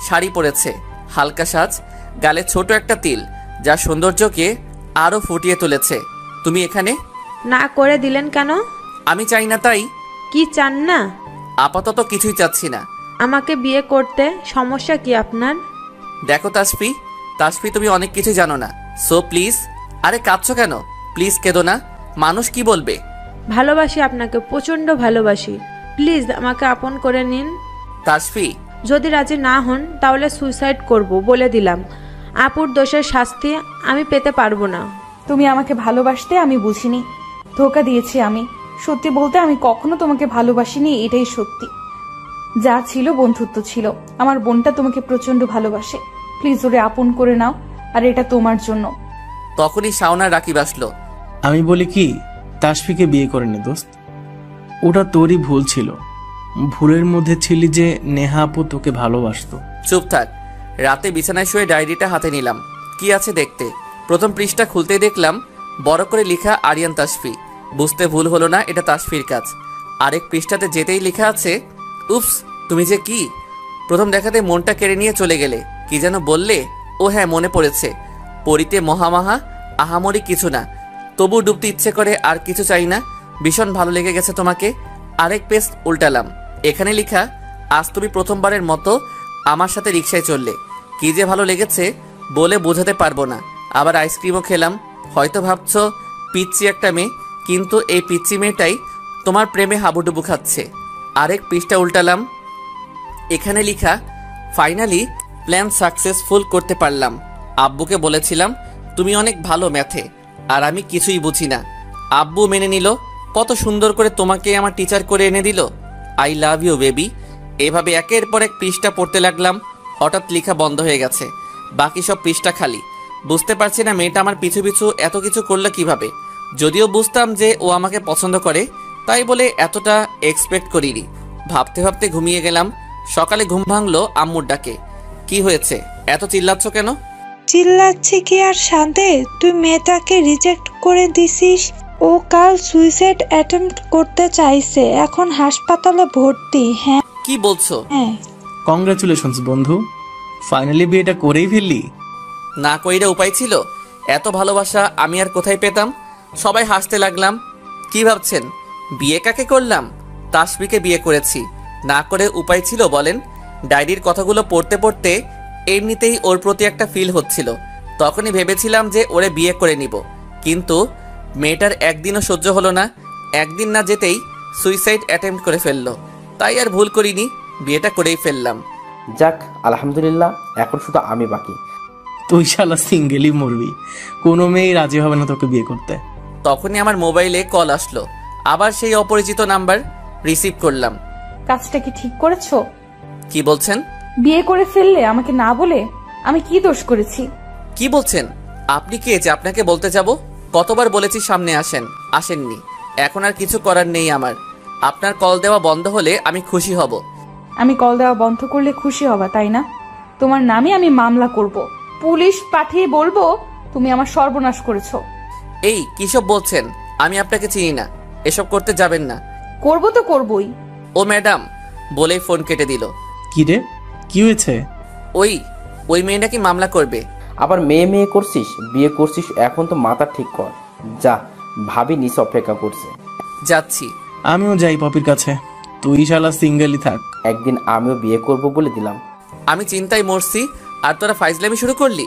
শাড়ি পরেছে, হালকা সাজ, গালে ছোট একটা তিল, যা সৌন্দর্যকে আরো ফুটিয়ে তুলেছে। তুমি এখানে?
না করে দিলেন কেন?
আমি চাই না তাই।
কি চান না?
আপাতত কিছুই চাচ্ছি না।
আমাকে বিয়ে করতে সমস্যা কি আপনার?
দেখো তাসফি, তুমি অনেক কিছু জানো না, সো প্লিজ। আরে কাঁদছো কেন? প্লিজ কেঁদো না, মানুষ কি বলবে?
ভালোবাসি আপনাকে, প্রচন্ড ভালোবাসি, প্লিজ আমাকে আপন করে নিন।
তাসফি,
যদি রাজি না হন তাহলে সুইসাইড করব, বলে দিলাম। আপুর দোষের শাস্তি আমি পেতে পারবো না।
তুমি আমাকে ভালোবাসতে আমি বুঝিনি, ধোকা দিয়েছি আমি। সত্যি বলতে আমি কখনো তোমাকে ভালোবাসিনি, এটাই সত্যি। যা ছিল বন্ধুত্ব ছিল। আমার বোনটা তোমাকে প্রচন্ড ভালোবাসে, প্লিজ ওরে আপন করে নাও, আর এটা তোমার জন্য।
তখনই শাওনা রাকিব আসলো।
আমি বলি কি, তাসফিকে বিয়ে করে নে দোস্ত, ওটা তোরই ভুল ছিল। ভুলের মধ্যে ছিলি যে নেহা আপু তোকে ভালোবাসতো।
চুপ থাক। রাতে বিছানায় শুয়ে ডায়েরিটা হাতে নিলাম, কি আছে দেখতে। প্রথম পৃষ্ঠা খুলতেই দেখলাম বড় করে লেখা আরিয়ান তাসফি। বুঝতে ভুল হলো না, এটা তাসফির কাজ। আরেক পৃষ্ঠাতে যেতেই লেখা আছে, উপস, তুমি যে কি। প্রথম দেখাতে মনটা কেড়ে নিয়ে চলে গেলে। কি যেন বললে? ও হ্যাঁ, মনে পড়েছে। পড়িতে মহামাহা, আহামরি কিছু না, তবু ডুবতে ইচ্ছে করে, আর কিছু চাই না। ভীষণ ভালো লেগে গেছে তোমাকে। আরেক পেজ উল্টালাম, এখানে লেখা, আজ তুমি প্রথমবারের মতো আমার সাথে রিকশায় চললে। কি যে ভালো লেগেছে, বলে বোঝাতে পারবো না। আবার আইসক্রিমও খেলাম। হয়তো ভাবছো পিচ্চি একটা মেয়ে, কিন্তু এই পিচ্চি মেয়েটাই তোমার প্রেমে হাবুডুবু খাচ্ছে। আরেক পৃষ্ঠা উল্টালাম, এখানে লেখা, ফাইনালি প্ল্যান সাকসেসফুল করতে পারলাম। আব্বুকে বলেছিলাম তুমি অনেক ভালো ম্যাথে, আর আমি কিছুই বুঝি না। আব্বু মেনে নিল, কত সুন্দর করে তোমাকে আমার টিচার করে এনে দিল। I love you baby. এভাবে একের পর এক পৃষ্ঠা পড়তে লাগলাম। হঠাৎ লেখা বন্ধ হয়ে গেছে, বাকি সব পৃষ্ঠা খালি। বুঝতে পারছি না মেয়েটা আমার পিছু পিছু এত কিছু করলো কিভাবে। যদিও বুঝতাম যে ও আমাকে পছন্দ করে, তাই বলে এতটা এক্সপেক্ট করিনি। ভাবতে ভাবতে ঘুমিয়ে গেলাম। সকালে ঘুম ভাঙলো আম্মুর ডাকে। কি হয়েছে, এত চিল্লাচ্ছ কেন?
চিল্লাচ্ছি কি আর শান্তে, তুই মেয়েটাকে রিজেক্ট করে দিছিস। ও কাল সুইসাইড অ্যাটেম্প্ট করতে চাইছে, এখন হাসপাতালে ভর্তি। হ্যাঁ
কি বলছো?
হ্যাঁ।
কংগ্রাচুলেশনস বন্ধু, ফাইনালি বিয়েটা করেই ফেললি।
না কইরা উপায় ছিল? এত ভালোবাসা আমি আর কোথায় পেতাম? সবাই হাসতে লাগলাম। কি ভাবছেন বিয়ে কাকে করলাম? তাসফিকে বিয়ে করেছি। না করে উপায় ছিল বলেন? ডায়েরির কথাগুলো পড়তে পড়তে এমনিতেই ওর প্রতি একটা ফিল হচ্ছিল। তখনই ভেবেছিলাম যে ওরে বিয়ে করে নিব, কিন্তু মেয়েটার একদিনও সহ্য হলো না। একদিন না যেতেই সুইসাইড অ্যাটেম্প্ট করে ফেললো। তাই আর ভুল করিনি, বিয়েটা করেই ফেললাম।
যাক আলহামদুলিল্লাহ, এখন শুধু আমি বাকি।
তুই শালা সিঙ্গেলই মরবি, কোনো মেয়েই রাজি হবে না তোকে বিয়ে করতে।
তখনই আমার মোবাইলে কল আসলো, আবার সেই অপরিচিত নাম্বার। রিসিভ করলাম।
কাজটা কি ঠিক করেছো?
কি বলছেন?
বিয়ে করে ফেললে আমাকে না বলে? আমি কি দোষ করেছি?
কি বলছেন আপনি? কে যে আপনাকে বলতে যাব? কতবার বলেছি সামনে আসেন, আসেননি। এখন আর কিছু করার নেই আমার। আপনার কল দেওয়া বন্ধ হলে আমি খুশি হব।
আমি কল দেওয়া বন্ধ করলে খুশি হবা, তাই না? তোমার নামে আমি মামলা করব, পুলিশ পাঠিয়ে বলবো তুমি আমার সর্বনাশ করেছো।
এই কিসব বলছেন? আমি আপনাকে চিনি না, এসব করতে যাবেন না।
করব তো করবই।
ও ম্যাডাম বলেই ফোন কেটে দিল।
কি রে, কি হয়েছে?
ওই মেয়ে নাকি মামলা করবে।
আবার মেয়ে মেয়ে করছিস, বিয়ে করছিস, এখন তো মাথা ঠিক কর। যা, ভাবি নিচে অপেক্ষা করছে।
যাচ্ছি।
আমিও যাই পপির কাছে, তুই শালা সিঙ্গেলই থাক।
একদিন আমিও বিয়ে করব বলে দিলাম।
আমি চিন্তায় মরছি, আর তোরা ফাইজলামি শুরু করলি।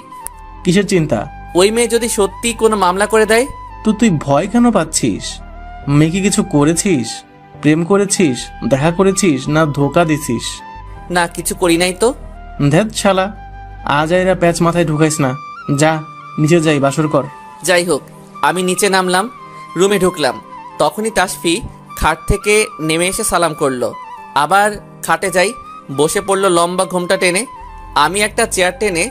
কিসের চিন্তা?
ওই মেয়ে যদি সত্যি কোনো মামলা করে দেয়?
তো তুই ভয় কেন পাচ্ছিস? মেয়েকে কিছু করেছিস? প্রেম করেছিস? দেখা করেছিস না ধোকা দিছিস?
না, কিছু করি নাই তো।
ধ্যাত শালা, আজ এরা প্যাচ মাথায় ঢুকাইস না। যা নিচে যাই, বাসর কর।
যাই হোক, আমি নিচে নামলাম, রুমে ঢুকলাম। তখনই তাসফি খাট থেকে নেমে এসে সালাম করলো। আবার খাটে যাই, বসে পড়লো লম্বা ঘোমটা টেনে। আমি একটা চেয়ার টেনে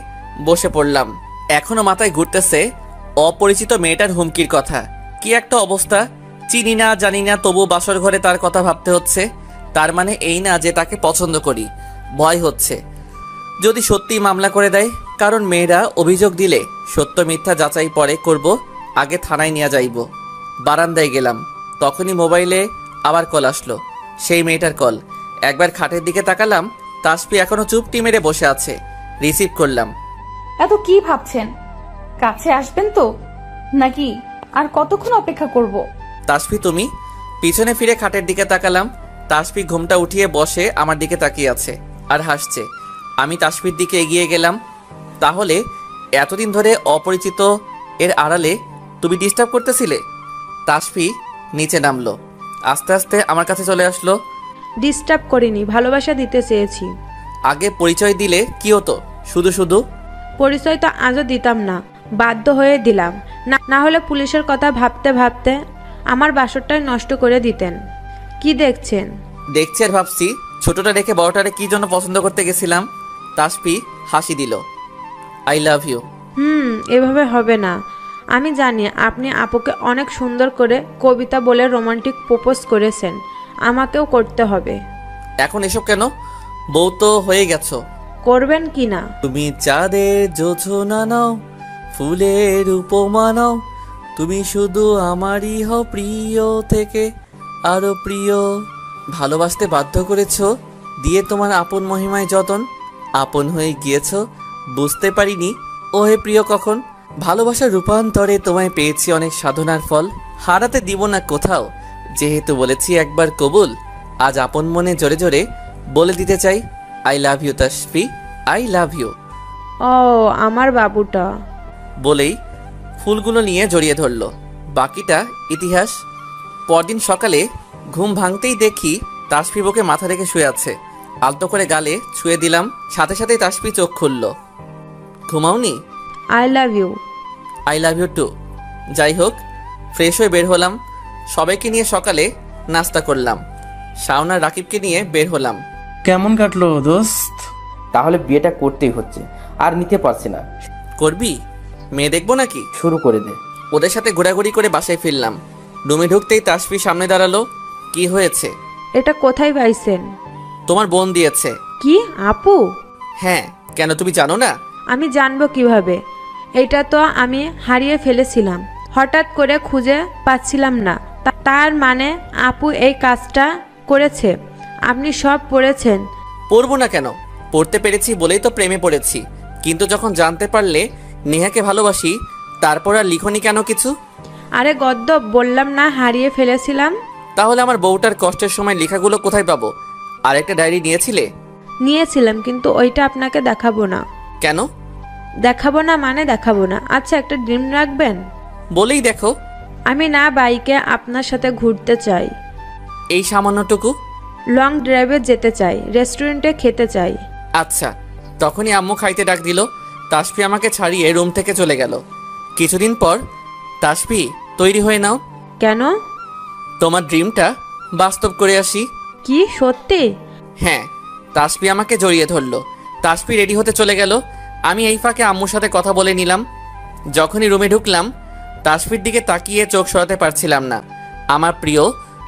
বসে পড়লাম। এখনো মাথায় ঘুরতেছে অপরিচিত মেয়েটার হুমকির কথা। কি একটা অবস্থা! চিনি না জানি না, তবু বাসর ঘরে তার কথা ভাবতে হচ্ছে। তার মানে এই না যে তাকে পছন্দ করি। ভয় হচ্ছে যদি সত্যি মামলা করে দেয়, কারণ মেয়েরা অভিযোগ দিলে সত্য মিথ্যা যাচাই পরে করব, আগে থানায় নিয়ে যাইব। বারান্দায় গেলাম, তখনই মোবাইলে আবার কল আসলো, সেই মেয়েটার কল। একবার খাটের দিকে তাকালাম, তাসফি এখনো চুপটি মেরে বসে আছে। রিসিভ করলাম।
এত কি ভাবছেন? কাছে আসবেন তো নাকি আর কতক্ষণ অপেক্ষা করব?
তাসফি তুমি? পিছনে ফিরে খাটের দিকে তাকালাম। তাসফি ঘুমটা উঠিয়ে বসে আমার দিকে তাকিয়ে আছে আর হাসছে। আমি তাসফির দিকে এগিয়ে গেলাম। তাহলে এতদিন ধরে অপরিচিত এর আড়ালে তুমি ডিস্টার্ব করতেছিলে? তাসফি নিচে নামলো, আস্তে আস্তে আমার কাছে চলে আসলো।
ডিস্টার্ব করিনি, ভালোবাসা দিতে চেয়েছি।
আগে পরিচয় দিলে কি হতো? শুধু শুধু
পরিচয় তো আজও দিতাম না, বাধ্য হয়ে দিলাম। না হলে পুলিশের কথা ভাবতে ভাবতে আমার বাসরটাই নষ্ট করে দিতেন। কি দেখছেন?
দেখছি আর ভাবছি ছোটটা রেখে বড়টারে কি জন্য পছন্দ করতে গেছিলাম। তাসফি হাসি দিল। I love you.
এভাবে হবে না। আমি জানি আপনি আপুকে অনেক সুন্দর করে কবিতা বলে রোমান্টিক প্রপোজ করেছেন, আমাকেও করতে হবে।
এখন এসব কেন? বউ তো হয়ে গেছো।
করবেন কি না?
তুমি চাঁদের যোছনা নাও, ফুলের উপমা নাও, তুমি শুধু আমারই হও, প্রিয় থেকে আরো প্রিয়। ভালোবাসতে বাধ্য করেছো, দিয়ে তোমার আপন মহিমায় যতন। আপন হয়ে গিয়েছো, বুঝতে পারিনি ও হে প্রিয় কখন। ভালোবাসার রূপান্তরে তোমায় পেয়েছি অনেক সাধনার ফল, হারাতে দিব না কোথাও, যেহেতু বলেছি একবার কবুল। আজ আপন মনে জোরে জোরে বলে দিতে চাই, I love you Tasfi, I love you.
ও আমার বাবুটা।
বলেই ফুলগুলো নিয়ে জড়িয়ে ধরল। বাকিটা ইতিহাস। পরদিন সকালে ঘুম ভাঙতেই দেখি তাসফি বুকে মাথা রেখে শুয়ে আছে। আলতো করে গালে ছুঁয়ে দিলাম, সাথে সাথেই তাসফি চোখ খুলল। ঘুমাওনি?
I love you.
I love you too. যাই হোক, ফ্রেশ হয়ে বের হলাম। সবাইকে নিয়ে সকালে নাস্তা করলাম। শাওন আর রাকিবকে নিয়ে বের হলাম।
কেমন কাটলো দোস্ত?
তাহলে বিয়েটা করতেই হচ্ছে, আর নিতে পারছি না।
করবি? মেয়ে দেখবো নাকি?
শুরু করে দে।
ওদের সাথে ঘোরাঘুরি করে বাসায় ফিরলাম। রুমে ঢুকতেই তাসফি সামনে দাঁড়ালো। কি হয়েছে?
এটা কোথায় পাইছেন?
তোমার বোন দিয়েছে।
কি আপু?
হ্যাঁ, কেন তুমি জানো না?
আমি জানবো কিভাবে? এটা তো আমি হারিয়ে ফেলেছিলাম, হঠাৎ করে খুঁজে পাচ্ছিলাম না। তার মানে আপু এই কাজটা করেছে। আপনি সব পড়েছেন?
পড়বো না কেন? পড়তে পেরেছি বলেই তো প্রেমে পড়েছি। কিন্তু যখন জানতে পারলে নেহাকে ভালোবাসি, তারপর আর লিখনি কেন কিছু?
আরে গদ্দ, বললাম না হারিয়ে ফেলেছিলাম।
তাহলে আমার বউটার কষ্টের সময় লেখাগুলো কোথায় পাবো? আর একটা ডায়েরি নিয়েছিলে?
নিয়েছিলাম, কিন্তু ওইটা আপনাকে দেখাবো না।
কেন?
দেখাবো না মানে দেখাবো না। আচ্ছা, একটা ড্রিম রাখবেন?
বলেই দেখো।
আমি না বাইকে আপনার সাথে ঘুরতে চাই।
এই সামান্যটুকু?
লং ড্রাইভে যেতে চাই, রেস্টুরেন্টে খেতে চাই।
আচ্ছা। তখনই আম্মু খাইতে ডাক দিল। তাসফি আমাকে ছাড়িয়ে রুম থেকে চলে গেল। কিছুদিন পর, তাসফি তৈরি হয়ে নাও।
কেন?
তোমার ড্রিমটা বাস্তব করে আসি।
কি সত্যি?
হ্যাঁ। তাসফি আমাকে জড়িয়ে ধরল। তাসফি রেডি হতে চলে গেল। আমি এই ফাঁকে আম্মুর সাথে কথা বলে নিলাম। যখনই রুমে ঢুকলাম, তাসফির দিকে তাকিয়ে চোখ সরাতে পারছিলাম না। আমার প্রিয়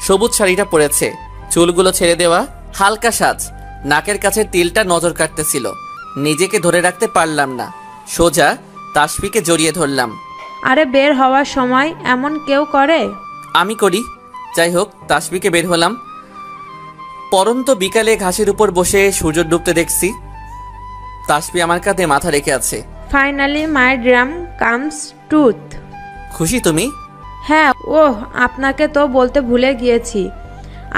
সবুজ শাড়িটা পরেছে, চুলগুলো ছেড়ে দেওয়া, হালকা সাজ, নাকের কাছে তিলটা নজর কাটতেছিল। নিজেকে ধরে রাখতে পারলাম না, সোজা তাসফিকে জড়িয়ে ধরলাম।
আরে বের হওয়ার সময় এমন কেউ করে?
আমি করি। যাই হোক, তাসফিকে বের হলাম। পরন্ত বিকালে ঘাসের উপর বসে সূর্য ডুবতে দেখছি। তাসফি আমার কাঁধে মাথা রেখে আছে।
Finally my dream comes truth.
খুশি তুমি?
হ্যাঁ। ওহ, আপনাকে তো বলতে ভুলে গিয়েছি।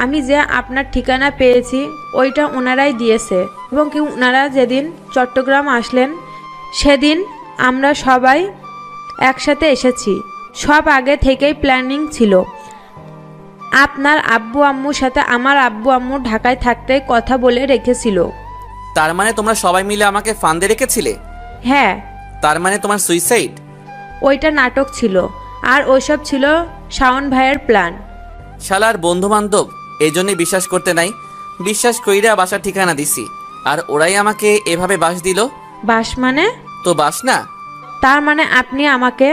আমি যে আপনার ঠিকানা পেয়েছি ওইটা ওনারাই দিয়েছে, এবং কি ওনারা যেদিন চট্টগ্রাম আসলেন সেদিন আমরা সবাই একসাথে এসেছি। সব আগে থেকেই প্ল্যানিং ছিল। আপনার আব্বু আম্মুর সাথে আমার আব্বু আম্মু ঢাকায় থাকতে কথা বলে রেখেছিল।
তার মানে তোমরা সবাই মিলে আমাকে ফান্দে রেখেছিলে?
হ্যাঁ।
তার মানে তোমার সুইসাইড?
ওইটা নাটক ছিল, আর ওইসব ছিল শাওন ভাইয়ের প্ল্যান।
শালার বন্ধু বান্ধব এই জন্যই বিশ্বাস করতে নাই। বিশ্বাস কইরা বাসার ঠিকানা দিছি, আর ওরাই আমাকে এভাবে বাস দিল।
বাস মানে?
তো বাস না।
তার মানে আপনি আমাকে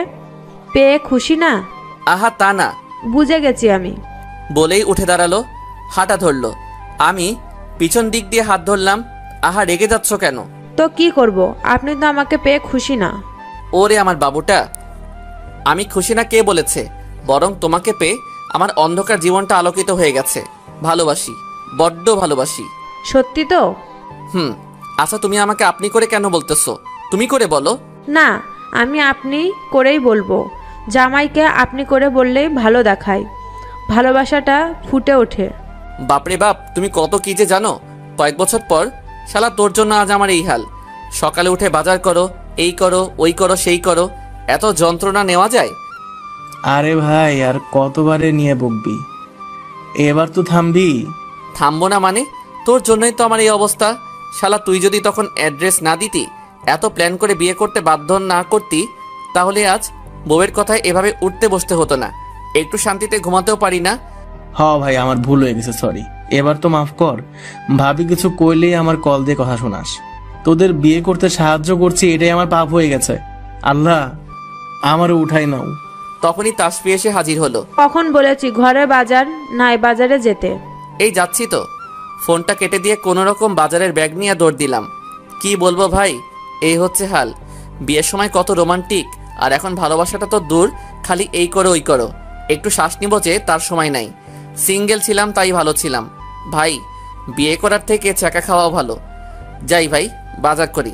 পেয়ে খুশি না?
আহা তা না।
বুঝে গেছি আমি।
বলেই উঠে দাঁড়ালো, হাঁটা ধরলো। আমি পিছন দিক দিয়ে হাত ধরলাম। আহা রেগে যাচ্ছ কেন?
তো কি করব, আপনি তো আমাকে পেয়ে খুশি না।
ওরে আমার বাবুটা, আমি খুশি না কে বলেছে? বরং তোমাকে পেয়ে আমার অন্ধকার জীবনটা আলোকিত হয়ে গেছে। ভালোবাসি, বড্ড ভালোবাসি।
সত্যি তো?
আচ্ছা, তুমি আমাকে আপনি করে কেন বলতেছো? তুমি করে বলো
না। আমি আপনি করেই বলবো। জামাইকে আপনি করে বললেই ভালো দেখায়, ভালোবাসাটা ফুটে ওঠে।
বাপরে বাপ, তুমি কত কি যে জানো। কয়েক বছর পর শালা তোর জন্য আজ আমার এই হাল। সকালে উঠে বাজার করো, এই করো, ওই করো, সেই করো। এত যন্ত্রণা নেওয়া যায়?
আরে ভাই, আর কতবারে নিয়ে বকবি? এবার তো থামবি।
থামবো না মানে? তোর জন্যই তো আমার এই অবস্থা। শালা তুই যদি তখন অ্যাড্রেস না দিতি, এত প্ল্যান করে বিয়ে করতে বাধ্য না করতি, তাহলে আজ বউয়ের কথায় এভাবে উঠতে বসতে হতো না। একটু শান্তিতে ঘুমাতেও পারি না।
হ ভাই, আমার ভুল হয়ে গেছে, সরি। এবার তো মাফ কর। ভাবি কিছু কইলেই আমার কল দিয়ে কথা শোনাস। তোদের বিয়ে করতে সাহায্য করছি, এটাই আমার পাপ হয়ে গেছে। আল্লাহ, আমারও উঠাই নাও।
তখনই তাসফি এসে হাজির হলো।
কখন বলেছি ঘরে বাজার নাই, বাজারে যেতে?
এই যাচ্ছি তো। ফোনটা কেটে দিয়ে কোনো রকম বাজারের ব্যাগ নিয়ে দৌড় দিলাম। কি বলবো ভাই, এই হচ্ছে হাল। বিয়ের সময় কত রোমান্টিক, আর এখন ভালোবাসাটা তো দূর, খালি এই করো ওই করো। একটু শ্বাস নিব যে তার সময় নাই। সিঙ্গেল ছিলাম তাই ভালো ছিলাম। ভাই, বিয়ে করার থেকে চাকা খাওয়া ভালো। যাই ভাই, বাজার করি।